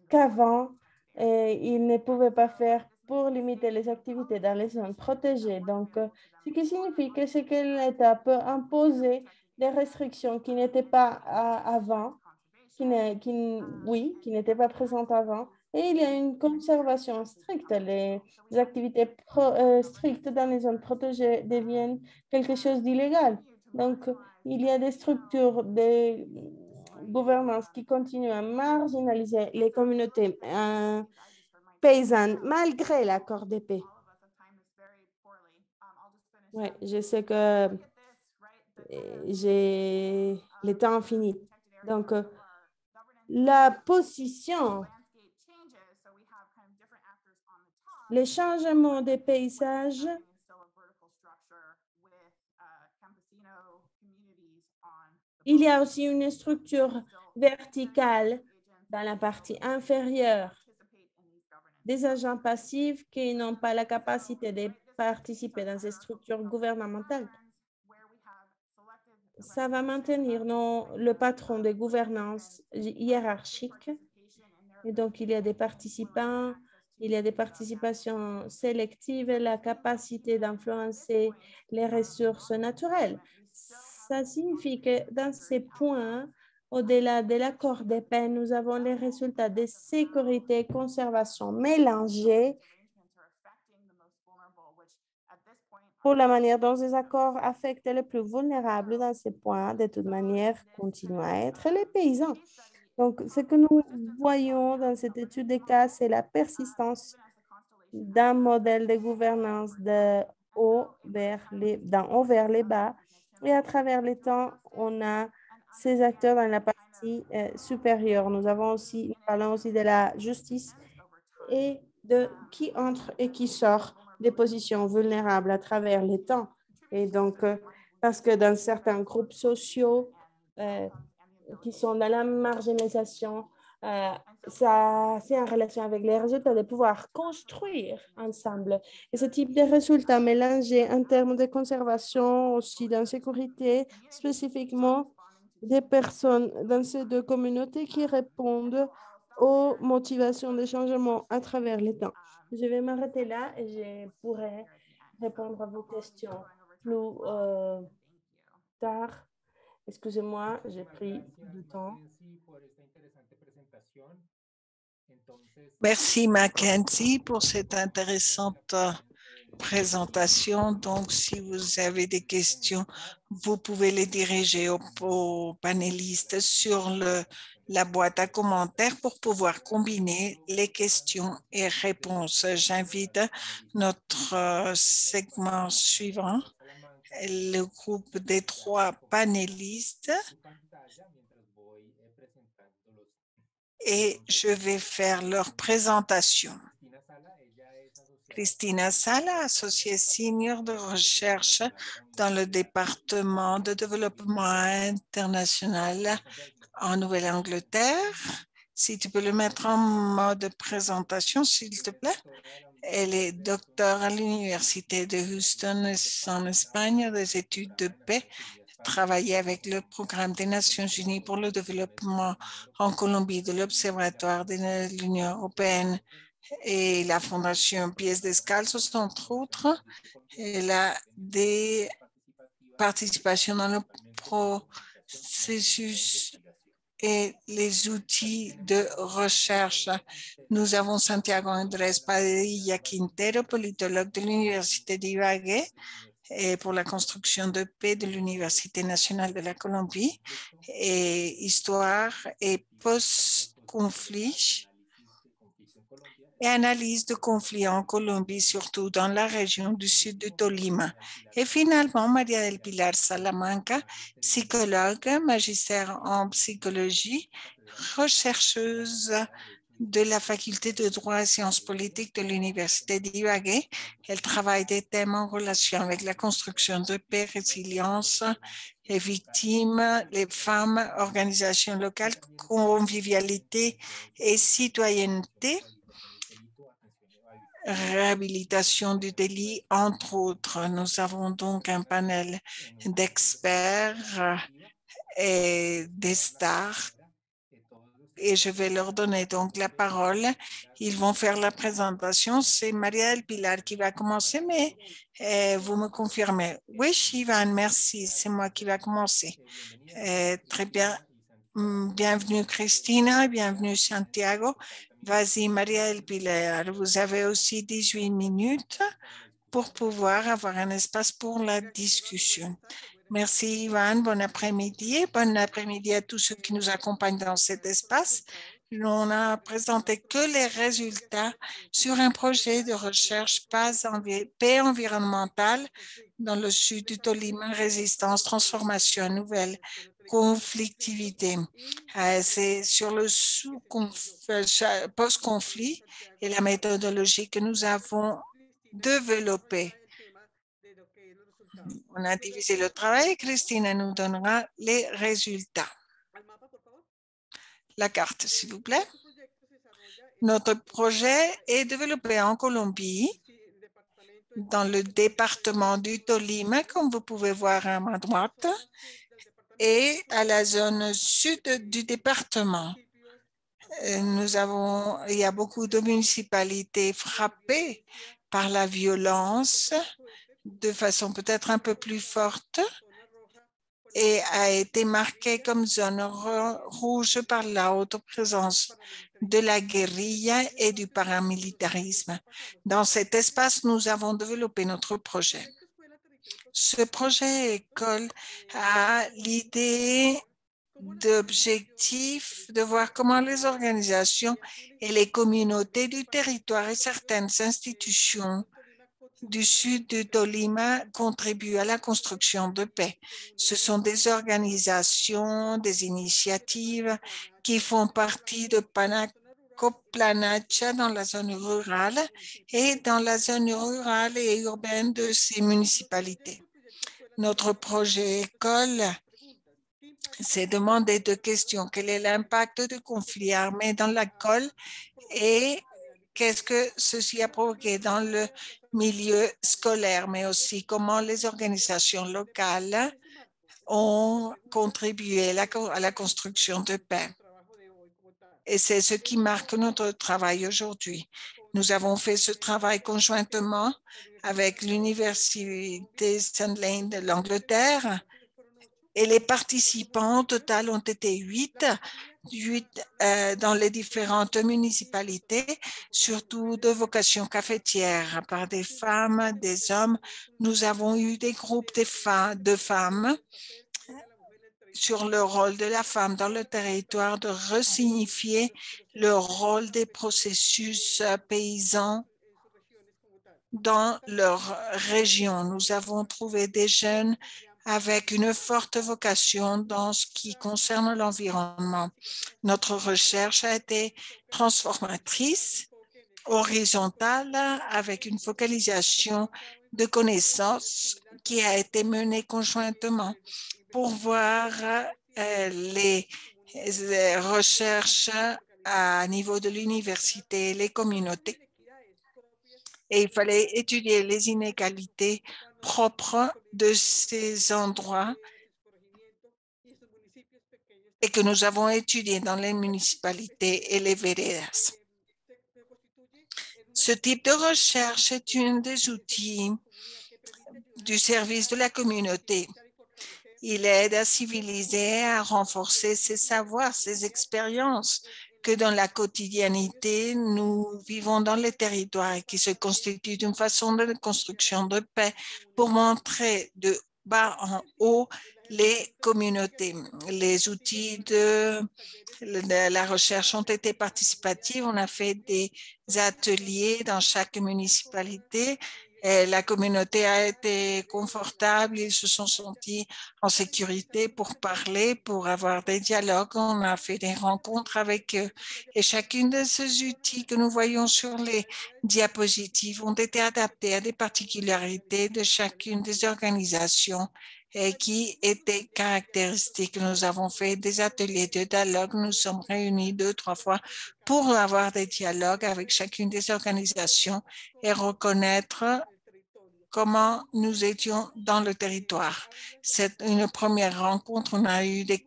qu'avant, ils ne pouvaient pas faire pour limiter les activités dans les zones protégées. Donc, ce qui signifie que c'est que l'État peut imposer des restrictions qui n'étaient pas avant, qui n'étaient pas présentes avant. Et il y a une conservation stricte. Les activités strictes dans les zones protégées deviennent quelque chose d'illégal. Donc, il y a des structures, des gouvernance qui continuent à marginaliser les communautés paysannes malgré l'accord de paix. Oui, je sais que j'ai le temps fini. Donc, la position, les changements des paysages il y a aussi une structure verticale dans la partie inférieure des agents passifs qui n'ont pas la capacité de participer dans ces structures gouvernementales. Ça va maintenir le patron de gouvernance hiérarchique. Et donc, il y a des participants, il y a des participations sélectives et la capacité d'influencer les ressources naturelles. Ça signifie que dans ces points, au-delà de l'accord de paix, nous avons les résultats de sécurité et conservation mélangés pour la manière dont ces accords affectent les plus vulnérables dans ces points, de toute manière, continuent à être les paysans. Donc, ce que nous voyons dans cette étude de cas, c'est la persistance d'un modèle de gouvernance d'en haut vers les bas. Et à travers le temps, on a ces acteurs dans la partie supérieure. Nous parlons aussi de la justice et de qui entre et qui sort des positions vulnérables à travers les temps. Et donc, parce que dans certains groupes sociaux qui sont dans la marginalisation, ça, c'est en relation avec les résultats de pouvoir construire ensemble. Et ce type de résultats mélangés en termes de conservation, aussi d'insécurité, spécifiquement des personnes dans ces deux communautés qui répondent aux motivations de changement à travers le temps. Je vais m'arrêter là et je pourrai répondre à vos questions plus tard. Excusez-moi, j'ai pris du temps. Merci Mackenzie pour cette intéressante présentation. Donc, si vous avez des questions, vous pouvez les diriger aux panélistes sur la boîte à commentaires pour pouvoir combiner les questions et réponses. J'invite notre segment suivant, le groupe des 3 panélistes. Et je vais faire leur présentation. Cristina Sala, associée senior de recherche dans le département de développement international en Nouvelle-Angleterre. Si tu peux le mettre en mode présentation, s'il te plaît. Elle est docteur à l'Université de Houston en Espagne des études de paix, travailler avec le programme des Nations Unies pour le développement en Colombie de l'Observatoire de l'Union européenne et la Fondation Pies Descalzos, entre autres. Elle a des participations dans le processus et les outils de recherche. Nous avons Santiago Andrés Padilla Quintero, politologue de l'Université d'Ibagué et pour la construction de paix de l'Université nationale de la Colombie, et histoire et post-conflit et analyse de conflits en Colombie, surtout dans la région du sud de Tolima. Et finalement, Maria del Pilar Salamanca, psychologue, magistère en psychologie, rechercheuse de la faculté de droit et sciences politiques de l'Université d'Ibagué. Elle travaille des thèmes en relation avec la construction de paix, résilience, les victimes, les femmes, organisations locales, convivialité et citoyenneté, réhabilitation du délit, entre autres. Nous avons donc un panel d'experts et des stars et je vais leur donner donc la parole. Ils vont faire la présentation. C'est Maria del Pilar qui va commencer, mais vous me confirmez. Oui, Ivan, merci. C'est moi qui va commencer. Très bien. Bienvenue Christina, bienvenue Santiago. Vas-y Maria del Pilar, vous avez aussi 18 minutes pour pouvoir avoir un espace pour la discussion. Merci Ivan, bon après-midi. Bon après-midi à tous ceux qui nous accompagnent dans cet espace. On a présenté que les résultats sur un projet de recherche paix environnementale dans le sud du Tolima, résistance, transformation, nouvelle conflictivité. C'est sur le post-conflit et la méthodologie que nous avons développée. On a divisé le travail et Christine nous donnera les résultats. La carte, s'il vous plaît. Notre projet est développé en Colombie, dans le département du Tolima, comme vous pouvez voir à ma droite, et à la zone sud du département. Il y a beaucoup de municipalités frappées par la violence de façon peut-être un peu plus forte et a été marquée comme zone rouge par la haute présence de la guérilla et du paramilitarisme. Dans cet espace, nous avons développé notre projet. Ce projet colle à l'idée d'objectif de voir comment les organisations et les communautés du territoire et certaines institutions du sud du Tolima contribuent à la construction de paix. Ce sont des organisations, des initiatives qui font partie de Panacoplanacha dans la zone rurale et dans la zone rurale et urbaine de ces municipalités. Notre projet école s'est demandé deux questions. Quel est l'impact du conflit armé dans l'école et qu'est-ce que ceci a provoqué dans le milieu scolaire, mais aussi comment les organisations locales ont contribué à la construction de paix. Et c'est ce qui marque notre travail aujourd'hui. Nous avons fait ce travail conjointement avec l'Université Sunderland de l'Angleterre et les participants au total ont été 8 dans les différentes municipalités, surtout de vocation cafetière, par des femmes, des hommes. Nous avons eu des groupes de femmes sur le rôle de la femme dans le territoire, de resignifier le rôle des processus paysans dans leur région. Nous avons trouvé des jeunes avec une forte vocation dans ce qui concerne l'environnement. Notre recherche a été transformatrice, horizontale, avec une focalisation de connaissances qui a été menée conjointement pour voir les recherches à niveau de l'université et les communautés. Et il fallait étudier les inégalités propres de ces endroits et que nous avons étudié dans les municipalités et les veredas. Ce type de recherche est un des outils du service de la communauté. Il aide à civiliser, à renforcer ses savoirs, ses expériences que dans la quotidiennité, nous vivons dans les territoires et qui se constituent d'une façon de construction de paix pour montrer de bas en haut les communautés. Les outils de la recherche ont été participatifs. On a fait des ateliers dans chaque municipalité. Et la communauté a été confortable, ils se sont sentis en sécurité pour parler, pour avoir des dialogues. On a fait des rencontres avec eux. Et chacune de ces outils que nous voyons sur les diapositives ont été adaptés à des particularités de chacune des organisations et qui étaient caractéristiques. Nous avons fait des ateliers de dialogue. Nous sommes réunis 2-3 fois pour avoir des dialogues avec chacune des organisations et reconnaître comment nous étions dans le territoire. C'est une première rencontre. On a eu des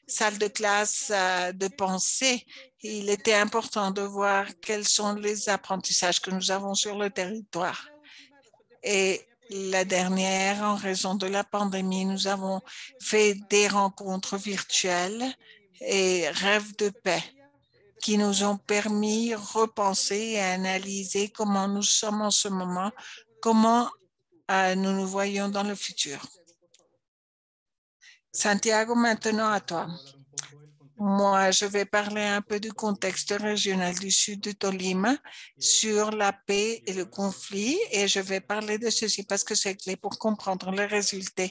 salles de classe de pensée. Il était important de voir quels sont les apprentissages que nous avons sur le territoire. Et la dernière, en raison de la pandémie, nous avons fait des rencontres virtuelles et rêves de paix qui nous ont permis de repenser et analyser comment nous sommes en ce moment, comment nous nous voyons dans le futur. Santiago, maintenant à toi. Moi, je vais parler un peu du contexte régional du sud de Tolima sur la paix et le conflit et je vais parler de ceci parce que c'est clé pour comprendre les résultats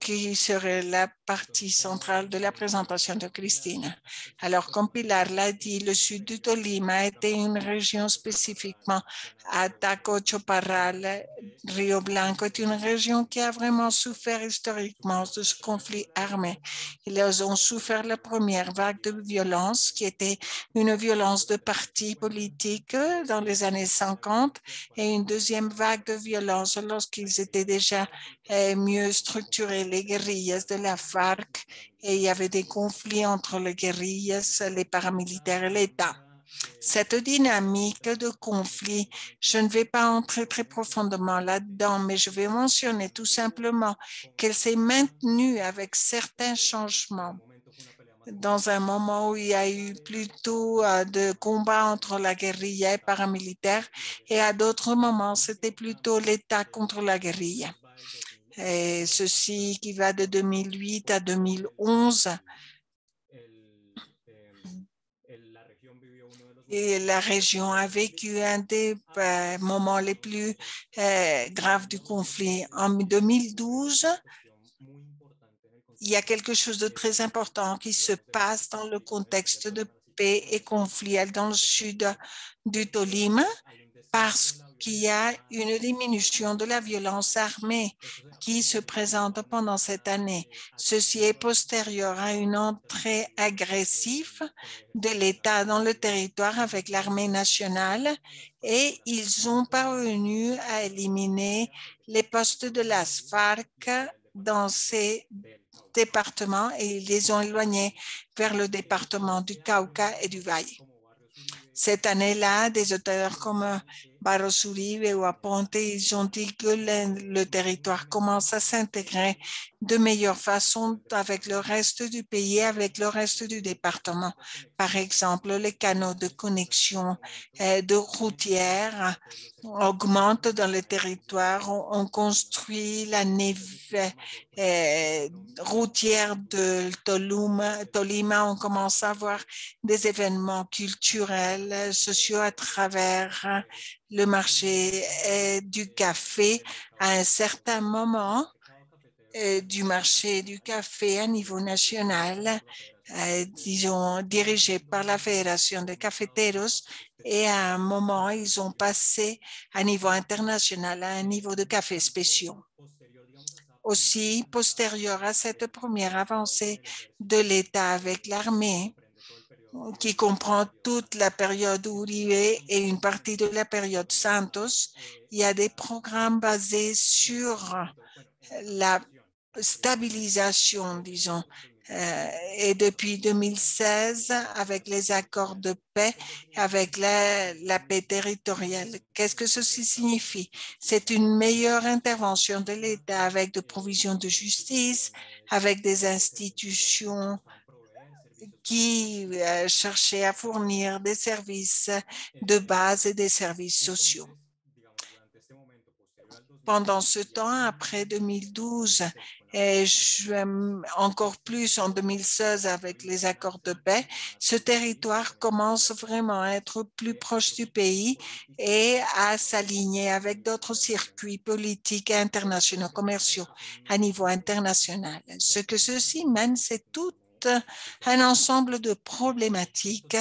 qui serait la partie centrale de la présentation de Christine. Alors, comme Pilar l'a dit, le sud du Tolima était une région spécifiquement à Tacocho, Parral, Rio Blanco, est une région qui a vraiment souffert historiquement de ce conflit armé. Ils ont souffert la première vague de violence qui était une violence de partis politiques dans les années 50 et une deuxième vague de violence lorsqu'ils étaient déjà mieux structurés, les guérillas de la FARC, et il y avait des conflits entre les guérillas, les paramilitaires et l'État. Cette dynamique de conflit, je ne vais pas entrer très profondément là-dedans, mais je vais mentionner tout simplement qu'elle s'est maintenue avec certains changements. Dans un moment où il y a eu plutôt de combats entre la guérilla et paramilitaires, et à d'autres moments, c'était plutôt l'État contre la guérilla. Et ceci qui va de 2008 à 2011. Et la région a vécu un des moments les plus graves du conflit. En 2012, il y a quelque chose de très important qui se passe dans le contexte de paix et conflit dans le sud du Tolima parce qu'il y a une diminution de la violence armée qui se présente pendant cette année. Ceci est postérieur à une entrée agressive de l'État dans le territoire avec l'armée nationale et ils ont parvenu à éliminer les postes de la FARC dans ces départements et ils les ont éloignés vers le département du Cauca et du Valle. Cette année-là, des auteurs comme Barros Uribe ou Aponte, ils ont dit que le territoire commence à s'intégrer de meilleure façon avec le reste du pays, avec le reste du département. Par exemple, les canaux de connexion de routières augmentent dans le territoire. On construit la nef routière de Tolima. On commence à voir des événements culturels, sociaux à travers le marché du café. À un certain moment du marché du café à niveau national, disons, dirigé par la Fédération des cafeteros, et à un moment, ils ont passé à niveau international à un niveau de café spéciaux. Aussi, postérieur à cette première avancée de l'État avec l'armée, qui comprend toute la période Uribe et une partie de la période Santos, il y a des programmes basés sur la stabilisation, disons. Et depuis 2016, avec les accords de paix, avec la paix territoriale. Qu'est-ce que ceci signifie? C'est une meilleure intervention de l'État avec des provisions de justice, avec des institutions qui cherchaient à fournir des services de base et des services sociaux. Pendant ce temps, après 2012, et encore plus en 2016 avec les accords de paix, ce territoire commence vraiment à être plus proche du pays et à s'aligner avec d'autres circuits politiques et internationaux, commerciaux à niveau international. Ce que ceci mène, c'est tout un ensemble de problématiques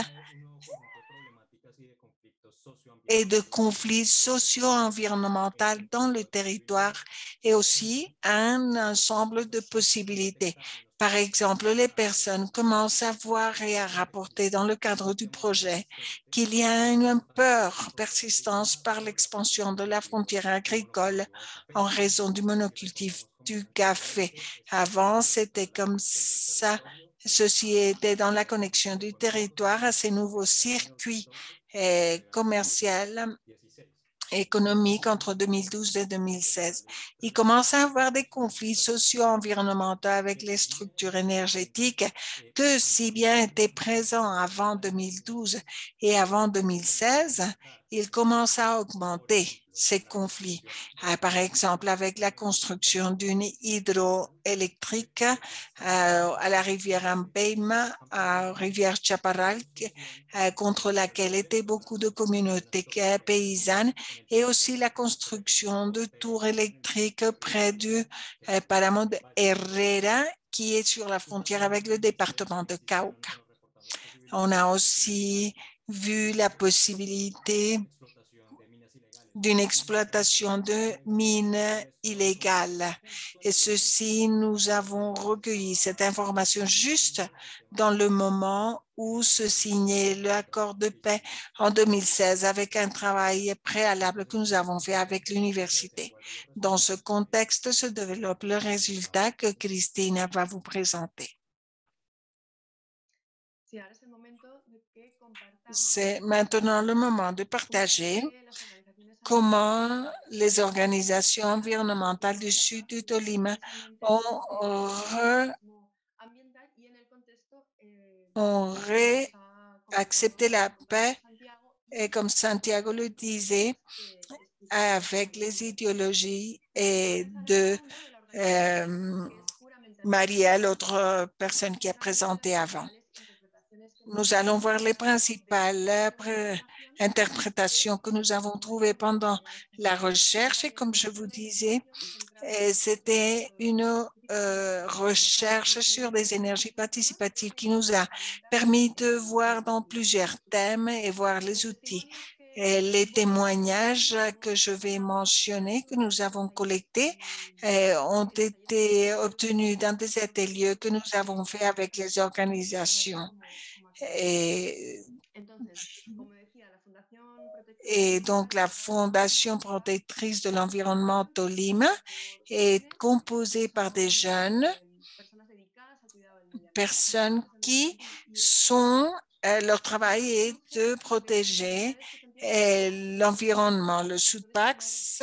et de conflits socio-environnementaux dans le territoire et aussi un ensemble de possibilités. Par exemple, les personnes commencent à voir et à rapporter dans le cadre du projet qu'il y a une peur persistante par l'expansion de la frontière agricole en raison du monocultif du café. Avant, c'était comme ça. Ceci était dans la connexion du territoire à ces nouveaux circuits commercial économique entre 2012 et 2016. Il commence à avoir des conflits socio-environnementaux avec les structures énergétiques que si bien étaient présents avant 2012 et avant 2016, il commence à augmenter ces conflits. Par exemple, avec la construction d'une hydroélectrique à la rivière Ambeima, à la rivière Chaparral, contre laquelle étaient beaucoup de communautés paysannes, et aussi la construction de tours électriques près du Páramo de Herrera, qui est sur la frontière avec le département de Cauca. On a aussi vu la possibilité d'une exploitation de mines illégales. Et ceci, nous avons recueilli cette information juste dans le moment où se signait l'accord de paix en 2016 avec un travail préalable que nous avons fait avec l'université. Dans ce contexte se développe le résultat que Christine va vous présenter. C'est maintenant le moment de partager comment les organisations environnementales du sud du Tolima ont accepté la paix, et comme Santiago le disait, avec les idéologies et de Maria, l'autre personne qui a présenté avant. Nous allons voir les principales interprétations que nous avons trouvées pendant la recherche. Et comme je vous disais, c'était une recherche sur des énergies participatives qui nous a permis de voir dans plusieurs thèmes et voir les outils. Et les témoignages que je vais mentionner, que nous avons collectés, ont été obtenus dans des ateliers que nous avons faits avec les organisations. Et donc, la Fondation protectrice de l'environnement Tolima est composée par des jeunes personnes qui sont, leur travail est de protéger l'environnement. Le SUDPAX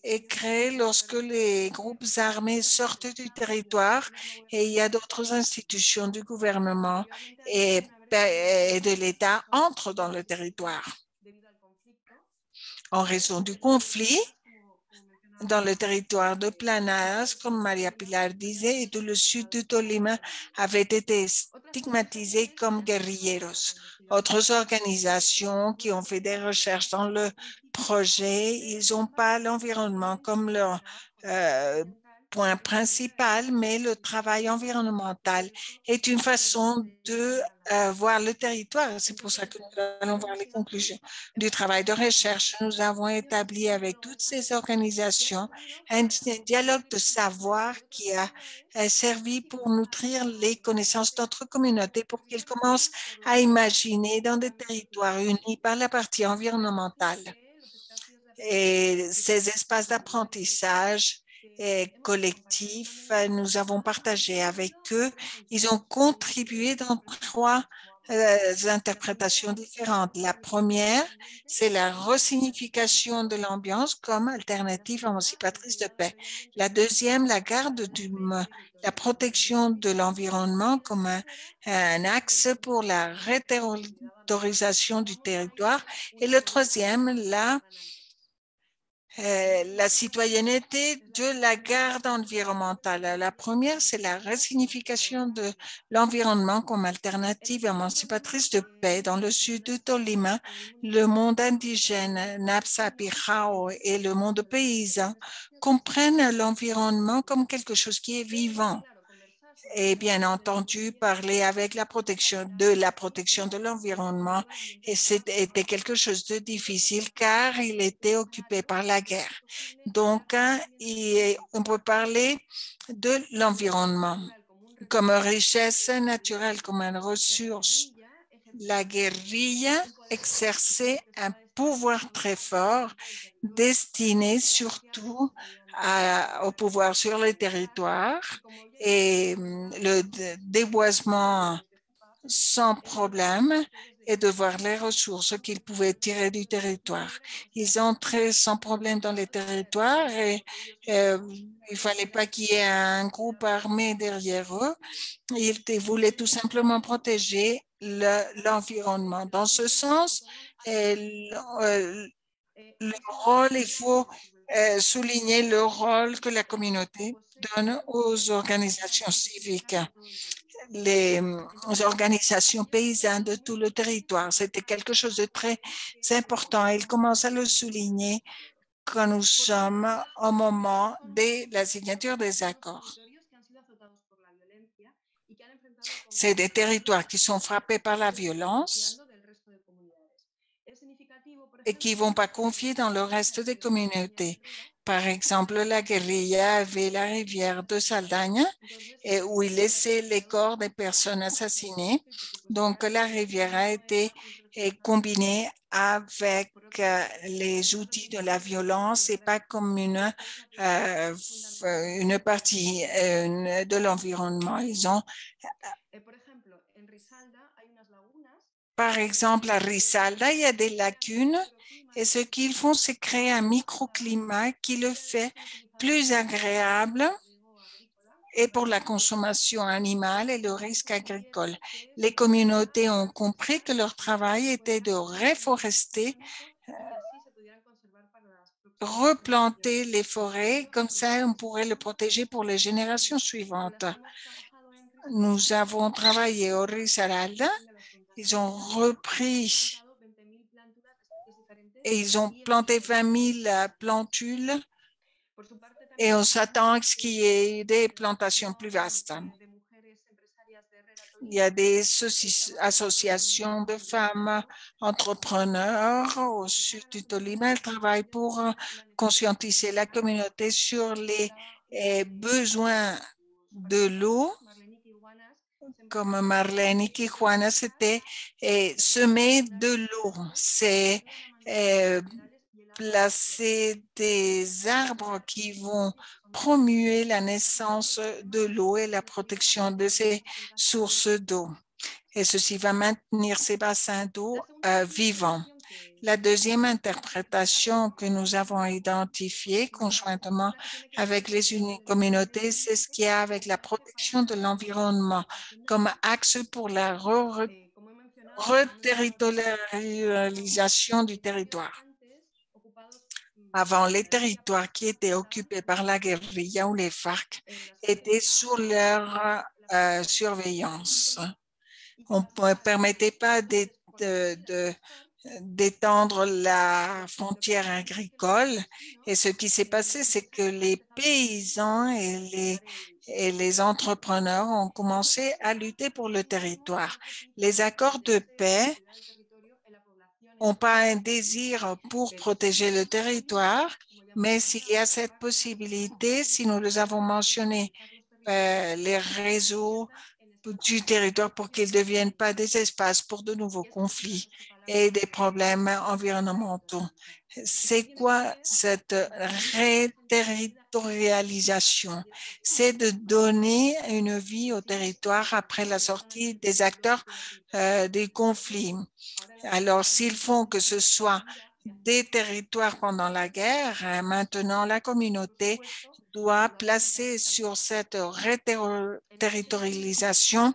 est créé lorsque les groupes armés sortent du territoire et il y a d'autres institutions du gouvernement et de l'État entrent dans le territoire. En raison du conflit dans le territoire de Planas, comme Maria Pilar disait, et tout le sud du Tolima avait été stigmatisé comme guerrilleros. Autres organisations qui ont fait des recherches dans le projet, ils n'ont pas l'environnement comme leur point principal, mais le travail environnemental est une façon de voir le territoire. C'est pour ça que nous allons voir les conclusions du travail de recherche. Nous avons établi avec toutes ces organisations un dialogue de savoir qui a servi pour nutrir les connaissances d'autres communautés pour qu'elles commencent à imaginer dans des territoires unis par la partie environnementale. Et ces espaces d'apprentissage collectif. Nous avons partagé avec eux. Ils ont contribué dans 3 interprétations différentes. La première, c'est la resignification de l'ambiance comme alternative émancipatrice de paix. La deuxième, la la protection de l'environnement comme un axe pour la réterritorisation du territoire. Et le troisième, la citoyenneté de la garde environnementale. La première, c'est la resignification de l'environnement comme alternative émancipatrice de paix. Dans le sud du Tolima, le monde indigène, Napsa-Pijao et le monde paysan comprennent l'environnement comme quelque chose qui est vivant. Et bien entendu, parler avec la protection de l'environnement, et c'était quelque chose de difficile car il était occupé par la guerre. Donc, on peut parler de l'environnement comme richesse naturelle, comme une ressource. La guérilla exerçait un pouvoir très fort destiné surtout au pouvoir sur le territoire et le déboisement sans problème et de voir les ressources qu'ils pouvaient tirer du territoire. Ils entraient sans problème dans les territoires et il ne fallait pas qu'il y ait un groupe armé derrière eux. Ils voulaient tout simplement protéger l'environnement. Dans ce sens, le rôle, il faut souligner le rôle que la communauté donne aux organisations civiques, les organisations paysannes de tout le territoire. C'était quelque chose de très important. Il commence à le souligner quand nous sommes au moment de la signature des accords. C'est des territoires qui sont frappés par la violence et qui ne vont pas confier dans le reste des communautés. Par exemple, la guérilla avait la rivière de Saldaña où il laissait les corps des personnes assassinées. Donc, la rivière a été combinée avec les outils de la violence et pas comme une partie de l'environnement. Par exemple, à Rissalda, il y a des lacunes et ce qu'ils font, c'est créer un microclimat qui le fait plus agréable et pour la consommation animale et le risque agricole. Les communautés ont compris que leur travail était de reforester, replanter les forêts, comme ça on pourrait le protéger pour les générations suivantes. Nous avons travaillé au Risaralda, ils ont repris et ils ont planté 20 000 plantules et on s'attend à ce qu'il y ait des plantations plus vastes. Il y a des associations de femmes entrepreneurs au sud du Tolima. Elles travaillent pour conscientiser la communauté sur les besoins de l'eau. Comme Marlène et Juana, c'était semer de l'eau. C'est placer des arbres qui vont promuer la naissance de l'eau et la protection de ces sources d'eau. Et ceci va maintenir ces bassins d'eau vivants. La deuxième interprétation que nous avons identifiée conjointement avec les communautés, c'est ce qui a avec la protection de l'environnement comme axe pour la reterritorialisation du territoire. Avant, les territoires qui étaient occupés par la guérilla ou les FARC étaient sous leur surveillance. On ne permettait pas d'étendre la frontière agricole. Et ce qui s'est passé, c'est que les paysans et les entrepreneurs ont commencé à lutter pour le territoire. Les accords de paix n'ont pas un désir pour protéger le territoire, mais s'il y a cette possibilité, si nous les avons mentionnés, les réseaux du territoire pour qu'ils ne deviennent pas des espaces pour de nouveaux conflits. et des problèmes environnementaux. C'est quoi cette réterritorialisation? C'est de donner une vie au territoire après la sortie des acteurs des conflits. Alors, s'ils font que ce soit des territoires pendant la guerre, maintenant la communauté doit placer sur cette réterritorialisation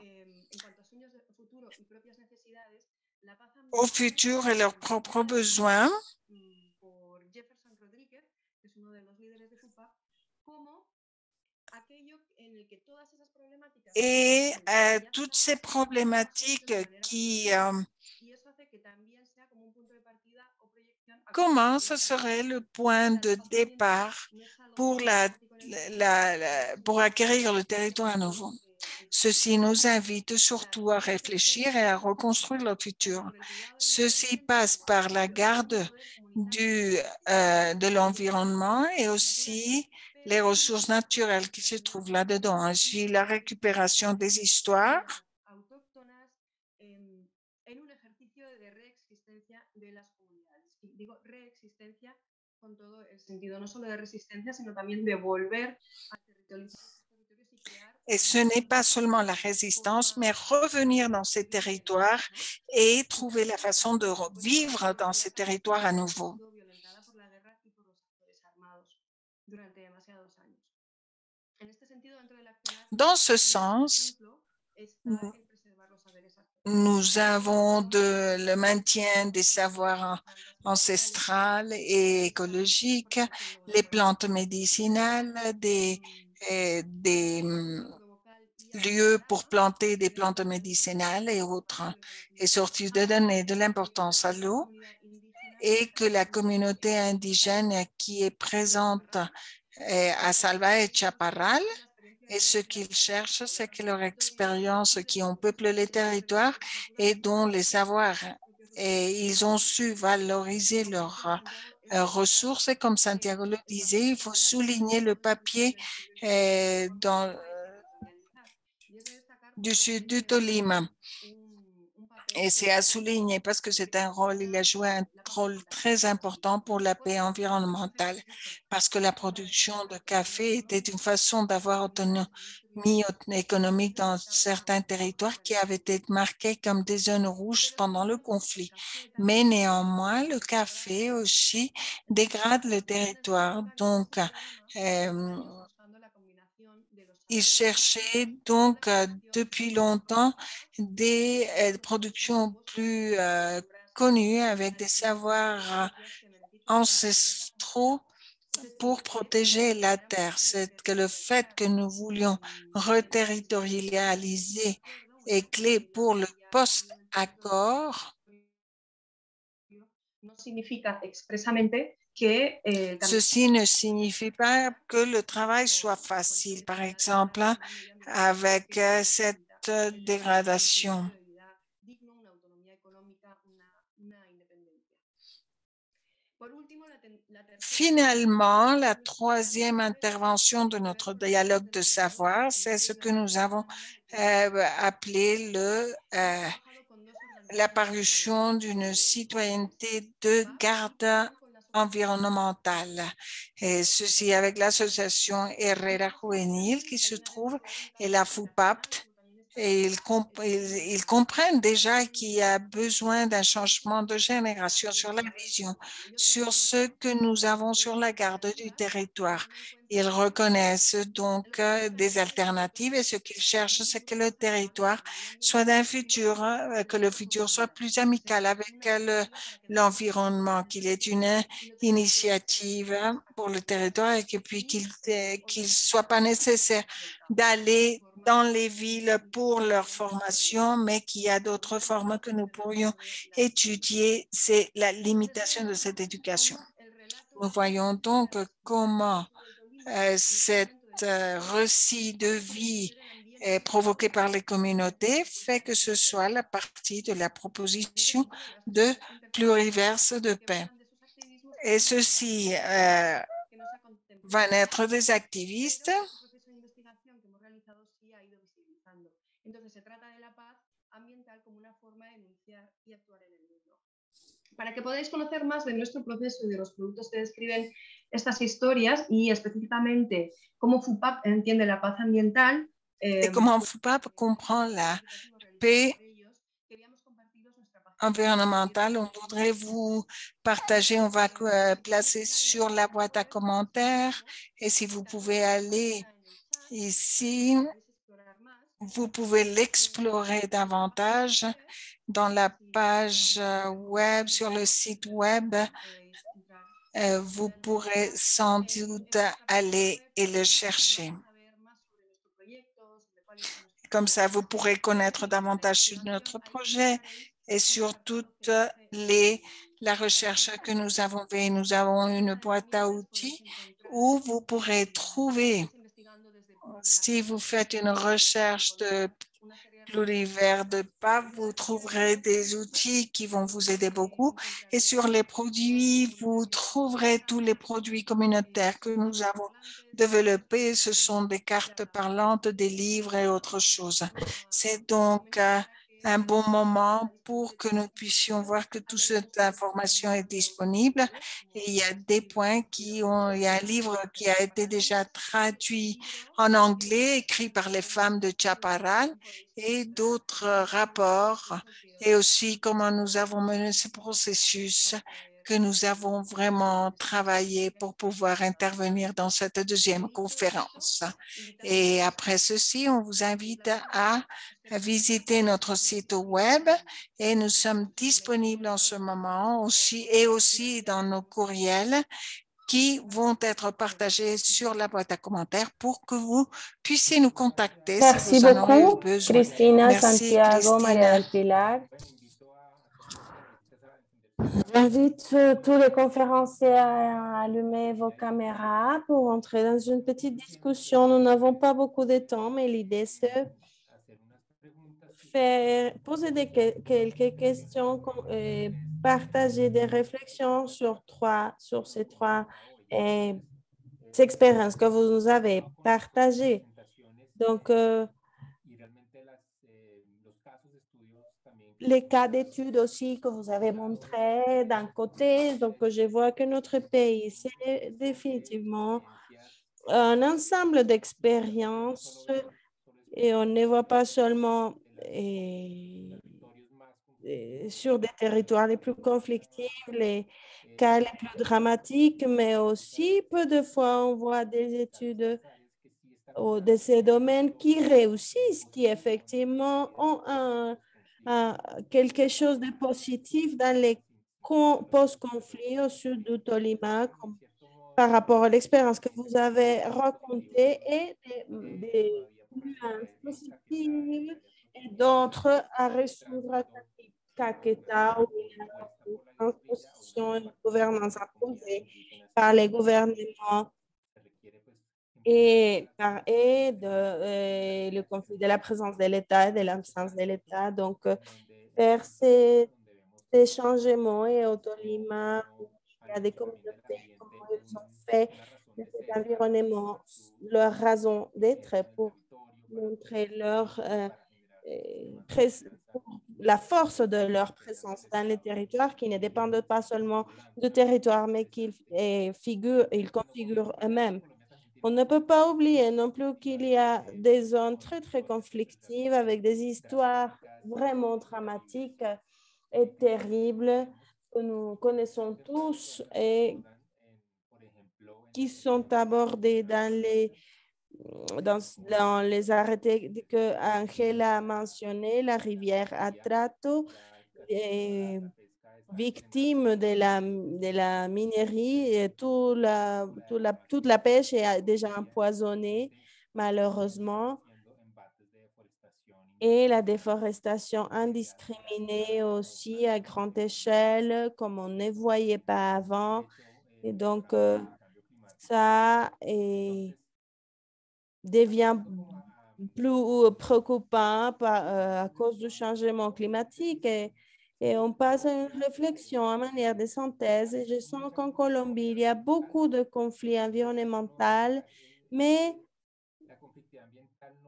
au futur et leurs propres besoins. Et toutes ces problématiques qui comment ce serait le point de départ pour, pour acquérir le territoire à nouveau. Ceci nous invite surtout à réfléchir et à reconstruire le futur. Ceci passe par la garde de l'environnement et aussi les ressources naturelles qui se trouvent là-dedans, ainsi la récupération des histoires con todo el sentido, no solo de resistencia, sino también de volver a territorializar esos territorios y crear. Et ce n'est pas seulement la résistance, mais revenir dans ces territoires et trouver la façon de vivre dans ces territoires à nouveau. Dans ce sens, nous avons le maintien des savoirs ancestrales et écologiques, les plantes médicinales, des lieux pour planter des plantes médicinales et autres, et surtout de donner de l'importance à l'eau et que la communauté indigène qui est présente à Salva et Chaparral, et ce qu'ils cherchent, c'est que leur expérience qui ont peuplé les territoires et dont les savoirs, et ils ont su valoriser leurs ressources. Et comme Santiago le disait, il faut souligner le papier du sud du Tolima. Et c'est à souligner parce que c'est un rôle, il a joué un rôle très important pour la paix environnementale, parce que la production de café était une façon d'avoir autonomie économique dans certains territoires qui avaient été marqués comme des zones rouges pendant le conflit. Mais néanmoins, le café aussi dégrade le territoire. Donc, ils cherchaient donc depuis longtemps des productions plus connues avec des savoirs ancestraux pour protéger la terre. C'est que le fait que nous voulions reterritorialiser est clé pour le post-accord. Ceci ne signifie pas que le travail soit facile, par exemple, avec cette dégradation. Finalement, la troisième intervention de notre dialogue de savoir, c'est ce que nous avons appelé l'apparition d'une citoyenneté de garde environnementale. Et ceci avec l'association Herrera Juvenil qui se trouve et la FUPAPT. Et ils comprennent déjà qu'il y a besoin d'un changement de génération sur la vision, sur ce que nous avons sur la garde du territoire. Ils reconnaissent donc des alternatives et ce qu'ils cherchent, c'est que le territoire soit d'un futur, que le futur soit plus amical avec l'environnement, qu'il ait une initiative pour le territoire et puis qu'il ne soit pas nécessaire d'aller dans les villes pour leur formation, mais qu'il y a d'autres formes que nous pourrions étudier. C'est la limitation de cette éducation. Nous voyons donc comment cet récit de vie provoqué par les communautés fait que ce soit la partie de la proposition de pluriverse de paix. Et ceci va naître des activistes. para que podáis conocer más de nuestro proceso y de los productos que describen estas historias y específicamente cómo FUPAP entiende la paz ambiental. Et comment FUPAP comprend la paix environnementale. On voudrait vous partager, on va placer sur la boîte à commentaires et si vous pouvez aller ici, vous pouvez l'explorer davantage dans la page web, sur le site web. Vous pourrez sans doute aller et le chercher. Comme ça, vous pourrez connaître davantage sur notre projet et sur toute la recherche que nous avons faite. Nous avons une boîte à outils où vous pourrez trouver, si vous faites une recherche de plurivers de PAP, vous trouverez des outils qui vont vous aider beaucoup. Et sur les produits, vous trouverez tous les produits communautaires que nous avons développés. Ce sont des cartes parlantes, des livres et autres choses. C'est donc un bon moment pour que nous puissions voir que toute cette information est disponible. Et il y a des points il y a un livre qui a été déjà traduit en anglais, écrit par les femmes de Chaparral, et d'autres rapports, et aussi comment nous avons mené ce processus que nous avons vraiment travaillé pour pouvoir intervenir dans cette deuxième conférence. Et après ceci, on vous invite à visiter notre site web et nous sommes disponibles en ce moment aussi et aussi dans nos courriels qui vont être partagés sur la boîte à commentaires pour que vous puissiez nous contacter. Merci si vous en aurez beaucoup, besoin. Cristina, Merci, Santiago, Cristina. Maria del Pilar. J'invite tous les conférenciers à allumer vos caméras pour entrer dans une petite discussion. Nous n'avons pas beaucoup de temps, mais l'idée, c'est poser quelques questions, partager des réflexions sur ces trois expériences que vous nous avez partagées. Donc, les cas d'études aussi que vous avez montrés d'un côté. Donc, je vois que notre pays, c'est définitivement un ensemble d'expériences et on ne voit pas seulement sur des territoires les plus conflictifs, les cas les plus dramatiques, mais aussi peu de fois on voit des études de ces domaines qui réussissent, qui effectivement ont quelque chose de positif dans les post-conflits au sud du Tolima par rapport à l'expérience que vous avez racontée et des nuances positives et d'autres à résoudre à Caquetá où il y a une transposition et une gouvernance imposée par les gouvernements et le conflit de la présence de l'État et de l'absence de l'État. Donc, faire ces changements et au Tolima, il y a des communautés, comment ils ont fait de cet environnement leur raison d'être pour montrer la force de leur présence dans les territoires qui ne dépendent pas seulement du territoire, mais qu'ils configurent eux-mêmes. On ne peut pas oublier non plus qu'il y a des zones très, très conflictives avec des histoires vraiment dramatiques et terribles que nous connaissons tous et qui sont abordées dans les arrêtés que Angela a mentionné, la rivière Atrato, victime de la minerie et toute la pêche est déjà empoisonnée, malheureusement. Et la déforestation indiscriminée aussi à grande échelle, comme on ne voyait pas avant. Et donc, ça devient plus préoccupant à cause du changement climatique et on passe à une réflexion en manière de synthèse. Et je sens qu'en Colombie, il y a beaucoup de conflits environnementaux, mais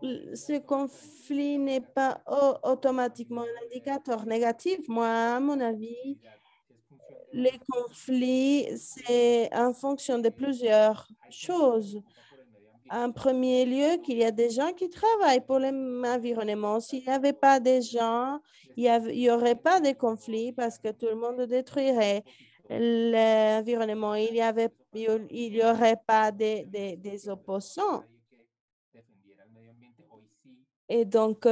ce conflit n'est pas automatiquement un indicateur négatif. Moi, à mon avis, les conflits, c'est en fonction de plusieurs choses. En premier lieu, qu'il y a des gens qui travaillent pour l'environnement. S'il n'y avait pas des gens, il n'y aurait pas de conflits parce que tout le monde détruirait l'environnement. Il y aurait pas des opposants. Et donc,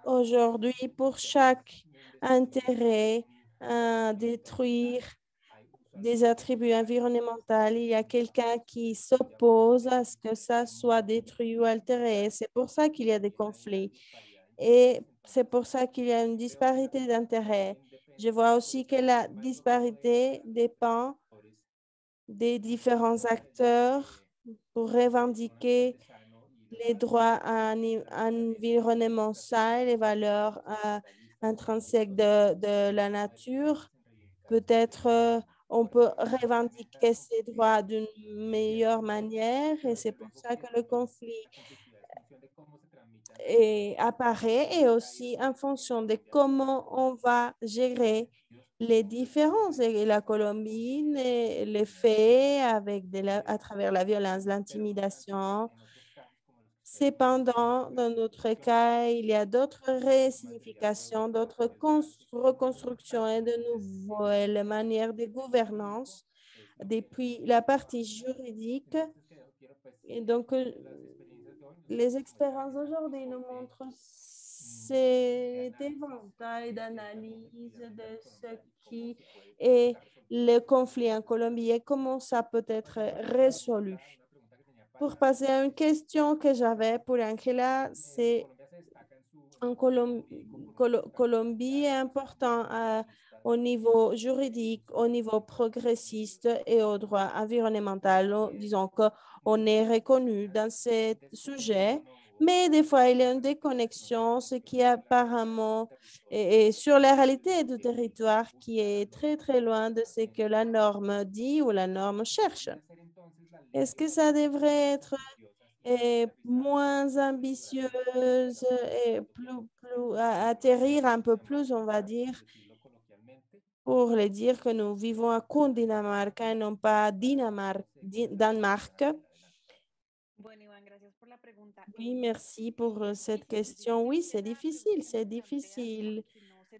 aujourd'hui, pour chaque intérêt à détruire des attributs environnementaux, il y a quelqu'un qui s'oppose à ce que ça soit détruit ou altéré. C'est pour ça qu'il y a des conflits et c'est pour ça qu'il y a une disparité d'intérêts. Je vois aussi que la disparité dépend des différents acteurs pour revendiquer les droits à un environnement sain, les valeurs intrinsèques de la nature. Peut-être on peut revendiquer ces droits d'une meilleure manière et c'est pour ça que le conflit apparaît et aussi en fonction de comment on va gérer les différences et la Colombie, les faits à travers la violence, l'intimidation. Cependant, dans notre cas, il y a d'autres resignifications, d'autres reconstructions et de nouvelles manières de gouvernance depuis la partie juridique. Et donc, les expériences d'aujourd'hui nous montrent cet éventail d'analyse de ce qui est le conflit en Colombie et comment ça peut être résolu. Pour passer à une question que j'avais pour Angela, c'est en Colombie est important au niveau juridique, au niveau progressiste et au droit environnemental. Disons qu'on est reconnu dans ces sujets, mais des fois, il y a une déconnexion, ce qui apparemment est sur la réalité du territoire qui est très, très loin de ce que la norme dit ou la norme cherche. Est-ce que ça devrait être moins ambitieuse et atterrir un peu plus, on va dire, pour les dire que nous vivons à Cundinamarca et non pas Danemark. Oui, merci pour cette question. Oui, c'est difficile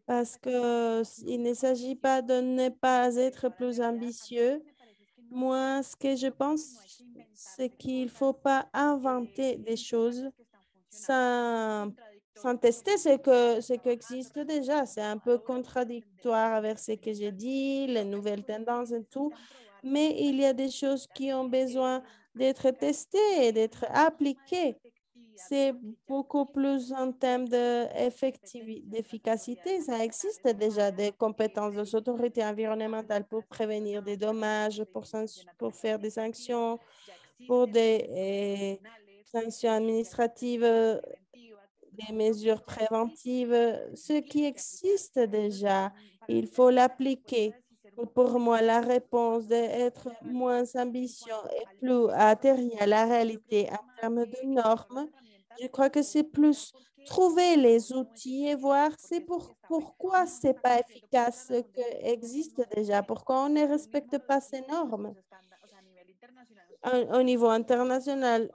parce qu'il ne s'agit pas de ne pas être plus ambitieux. Moi, ce que je pense, c'est qu'il ne faut pas inventer des choses sans tester ce qui existe déjà. C'est un peu contradictoire avec ce que j'ai dit, les nouvelles tendances et tout, mais il y a des choses qui ont besoin d'être testées et d'être appliquées. C'est beaucoup plus en termes d'efficacité. Ça existe déjà des compétences des autorités environnementales pour prévenir des dommages, pour faire des sanctions, pour des sanctions administratives, des mesures préventives. Ce qui existe déjà, il faut l'appliquer. Pour moi, la réponse d'être moins ambitieux et plus atterrir à la réalité en termes de normes, je crois que c'est plus trouver les outils et voir pourquoi ce n'est pas efficace ce qui existe déjà, pourquoi on ne respecte pas ces normes. Au niveau international,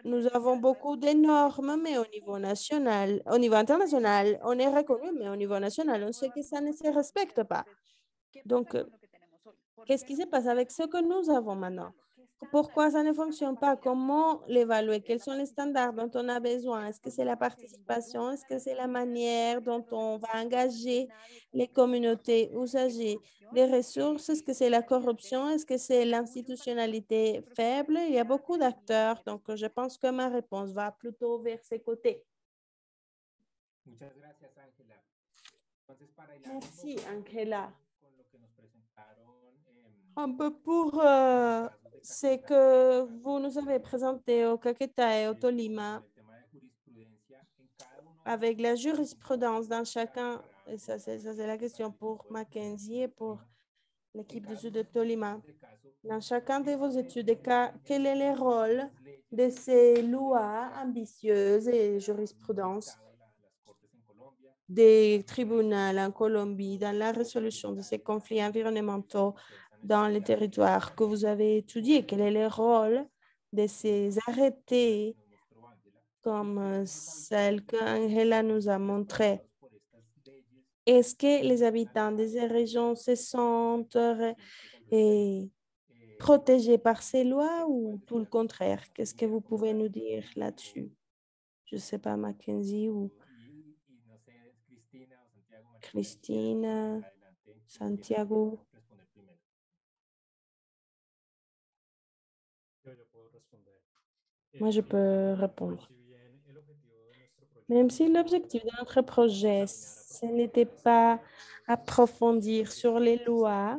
nous avons beaucoup de normes, mais au niveau international, on est reconnu, mais au niveau national, on sait que ça ne se respecte pas. Donc, qu'est-ce qui se passe avec ce que nous avons maintenant? Pourquoi ça ne fonctionne pas? Comment l'évaluer? Quels sont les standards dont on a besoin? Est-ce que c'est la participation? Est-ce que c'est la manière dont on va engager les communautés usagées des ressources? Est-ce que c'est la corruption? Est-ce que c'est l'institutionnalité faible? Il y a beaucoup d'acteurs, donc je pense que ma réponse va plutôt vers ces côtés. Merci, Angela. Un peu pour ce que vous nous avez présenté au Caquetá et au Tolima, avec la jurisprudence dans chacun, et ça c'est la question pour Mackenzie et pour l'équipe du Sud de Tolima. Dans chacun de vos études de cas, quel est le rôle de ces lois ambitieuses et jurisprudence des tribunaux en Colombie dans la résolution de ces conflits environnementaux dans les territoires que vous avez étudiés? Quel est le rôle de ces arrêtés comme celle qu'Angela nous a montré? Est-ce que les habitants de ces régions se sentent protégés par ces lois ou tout le contraire? Qu'est-ce que vous pouvez nous dire là-dessus? Je ne sais pas, Mackenzie ou Cristina, Santiago. Moi, je peux répondre. Même si l'objectif de notre projet, ce n'était pas approfondir sur les lois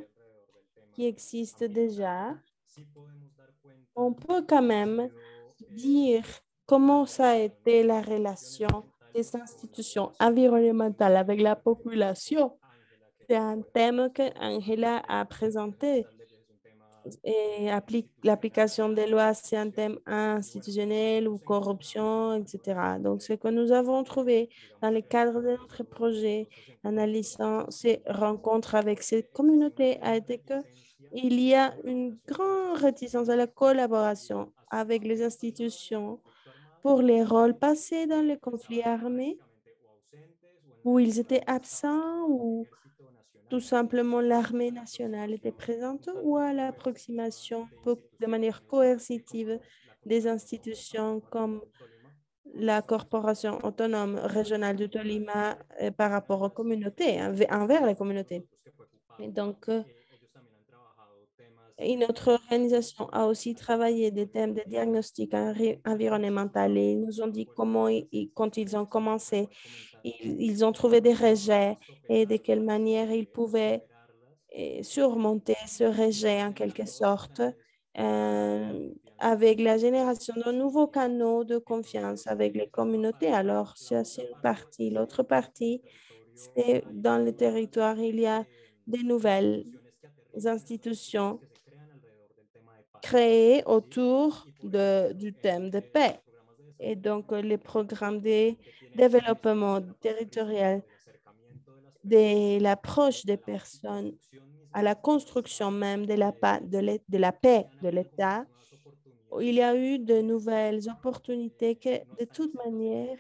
qui existent déjà, on peut quand même dire comment ça a été la relation des institutions environnementales avec la population. C'est un thème que Angela a présenté. Et l'application des lois, c'est un thème institutionnel ou corruption, etc. Donc, ce que nous avons trouvé dans le cadre de notre projet, analysant ces rencontres avec ces communautés, a été qu'il y a une grande réticence à la collaboration avec les institutions pour les rôles passés dans les conflits armés, où ils étaient absents ou tout simplement l'armée nationale était présente ou à l'approximation de manière coercitive des institutions comme la corporation autonome régionale du Tolima par rapport aux communautés, envers les communautés. Et donc, et notre organisation a aussi travaillé des thèmes de diagnostic environnemental et ils nous ont dit comment, quand ils ont commencé, ils ont trouvé des rejets et de quelle manière ils pouvaient surmonter ce rejet en quelque sorte avec la génération de nouveaux canaux de confiance avec les communautés. Alors, ça, c'est une partie. L'autre partie, c'est dans le territoire, il y a des nouvelles institutions créées autour du thème de paix. Et donc, les programmes de développement territorial de l'approche des personnes à la construction même de la paix de l'État, il y a eu de nouvelles opportunités que, de toute manière,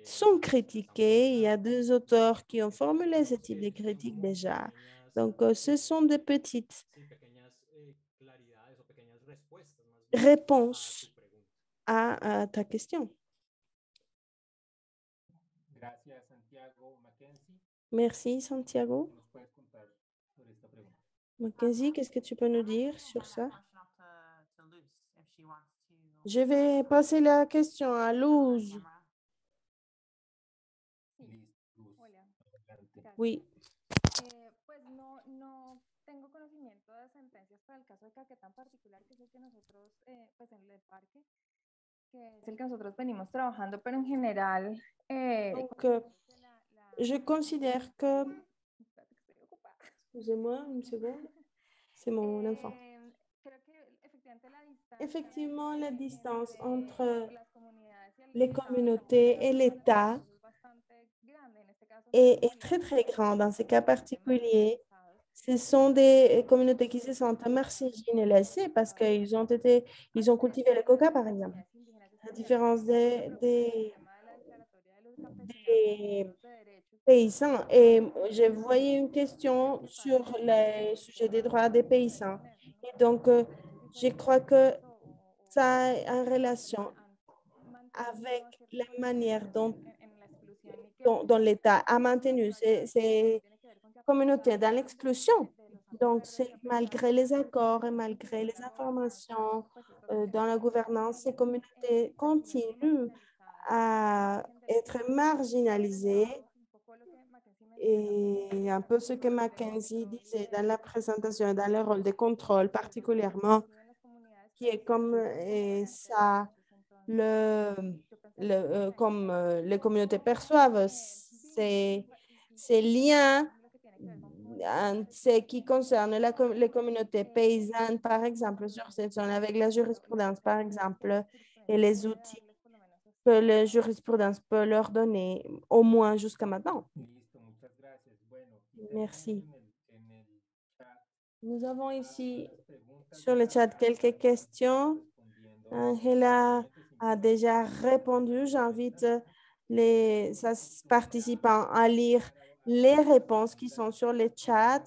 sont critiquées. Il y a deux auteurs qui ont formulé ce type de critiques déjà. Donc, ce sont des petites réponses à ta question. Merci, Santiago. Mackenzie, qu'est-ce que tu peux nous dire sur ça? Je vais passer la question à Luz. Oui. Pues no tengo conocimiento de sentencias para el caso de Caquetá en particular, que es el que nosotros, pues en el parque, que es el que nosotros venimos trabajando, pero en general... Donc, je considère que... Excusez-moi une seconde. C'est mon enfant. Effectivement, la distance entre les communautés et l'État est très, très grande. Dans ce cas particulier, ce sont des communautés qui se sentent marginalisées parce qu'ils ont cultivé le coca, par exemple. À différence des paysans. Et je voyais une question sur le sujet des droits des paysans. Et donc, je crois que ça a une relation avec la manière dont l'État a maintenu ces communautés dans l'exclusion. Donc, c'est malgré les accords et malgré les informations dans la gouvernance, ces communautés continuent à être marginalisées. Et un peu ce que Mackenzie disait dans la présentation, dans le rôle de contrôle particulièrement, qui est comme ça, comme les communautés perçoivent ces liens en ce qui concerne les communautés paysannes, par exemple, sur cette zone, avec la jurisprudence, par exemple, et les outils que la jurisprudence peut leur donner, au moins jusqu'à maintenant. Merci. Nous avons ici sur le chat quelques questions. Angela a déjà répondu. J'invite les participants à lire les réponses qui sont sur le chat.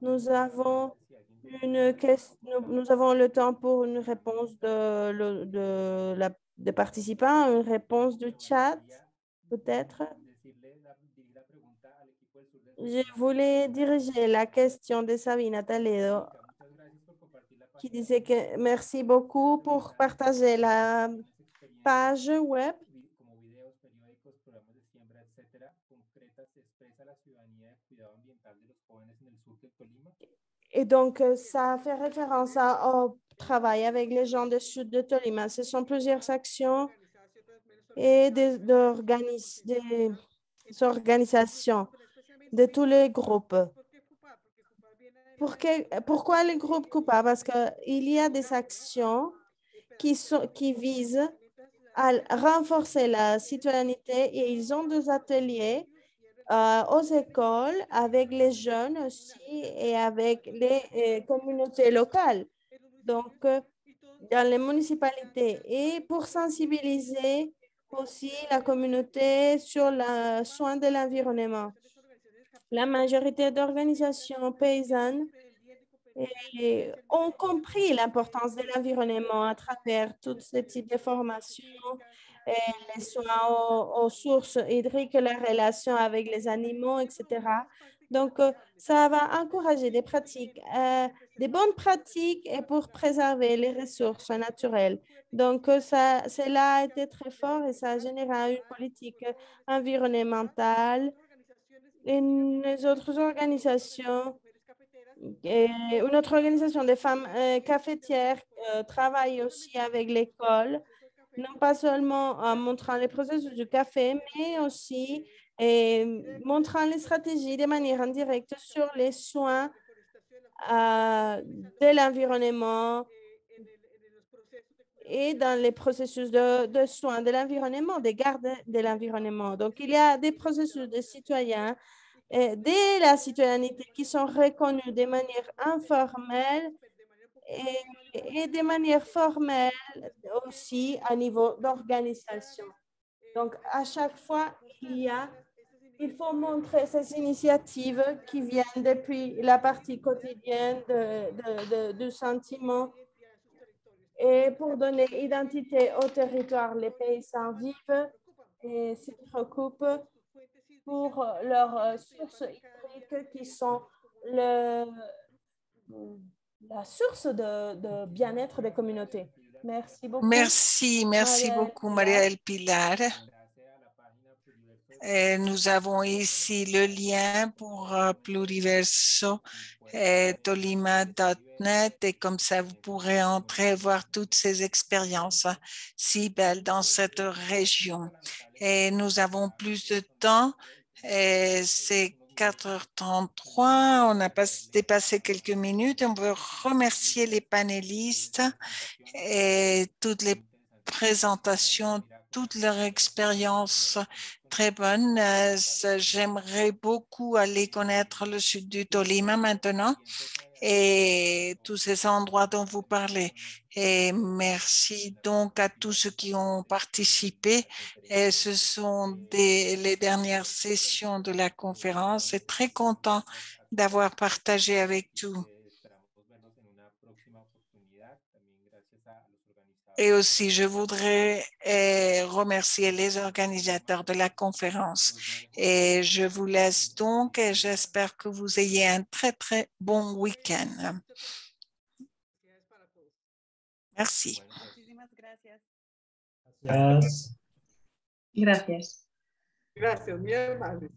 Nous avons le temps pour une réponse des participants, une réponse du chat, peut-être. Je voulais diriger la question de Sabina Toledo, qui disait que merci beaucoup pour partager la page web. Et donc, ça fait référence au travail avec les gens du sud de Tolima. Ce sont plusieurs actions et des organisations de tous les groupes. Pourquoi les groupes coupables? Parce qu'il y a des actions qui visent à renforcer la citoyenneté et ils ont des ateliers aux écoles avec les jeunes aussi et avec les communautés locales. Donc, dans les municipalités et pour sensibiliser aussi la communauté sur le soin de l'environnement. La majorité d'organisations paysannes ont compris l'importance de l'environnement à travers tous ces types de formations, les soins aux sources hydriques, la relation avec les animaux, etc. Donc, ça va encourager des pratiques, des bonnes pratiques et pour préserver les ressources naturelles. Donc, cela a été très fort et ça a généré une politique environnementale. Et les autres organisations, une autre organisation des femmes cafetières travaille aussi avec l'école, non pas seulement en montrant les processus du café, mais aussi montrant les stratégies de manière indirecte sur les soins de l'environnement et dans les processus de soins de l'environnement, de garde de l'environnement. Donc, il y a des processus de citoyens, de la citoyenneté qui sont reconnus de manière informelle et de manière formelle aussi à niveau d'organisation. Donc, à chaque fois, il faut montrer ces initiatives qui viennent depuis la partie quotidienne du sentiment et pour donner identité au territoire. Les paysans vivent et se préoccupent pour leurs sources hydriques qui sont la source de bien-être des communautés. Merci beaucoup. Merci beaucoup, Maria El Pilar. Nous avons ici le lien pour Pluriverso Tolima.net et comme ça, vous pourrez entrer voir toutes ces expériences si belles dans cette région. Et nous avons plus de temps. C'est 4h33. On a dépassé quelques minutes. On veut remercier les panélistes et toutes les présentations, toute leur expérience très bonne. J'aimerais beaucoup aller connaître le sud du Tolima maintenant et tous ces endroits dont vous parlez. Et merci donc à tous ceux qui ont participé. Et ce sont les dernières sessions de la conférence. Je suis très content d'avoir partagé avec tout. Et aussi, je voudrais remercier les organisateurs de la conférence. Et je vous laisse donc et j'espère que vous ayez un très, très bon week-end. Merci. Gracias. Gracias, muy amable.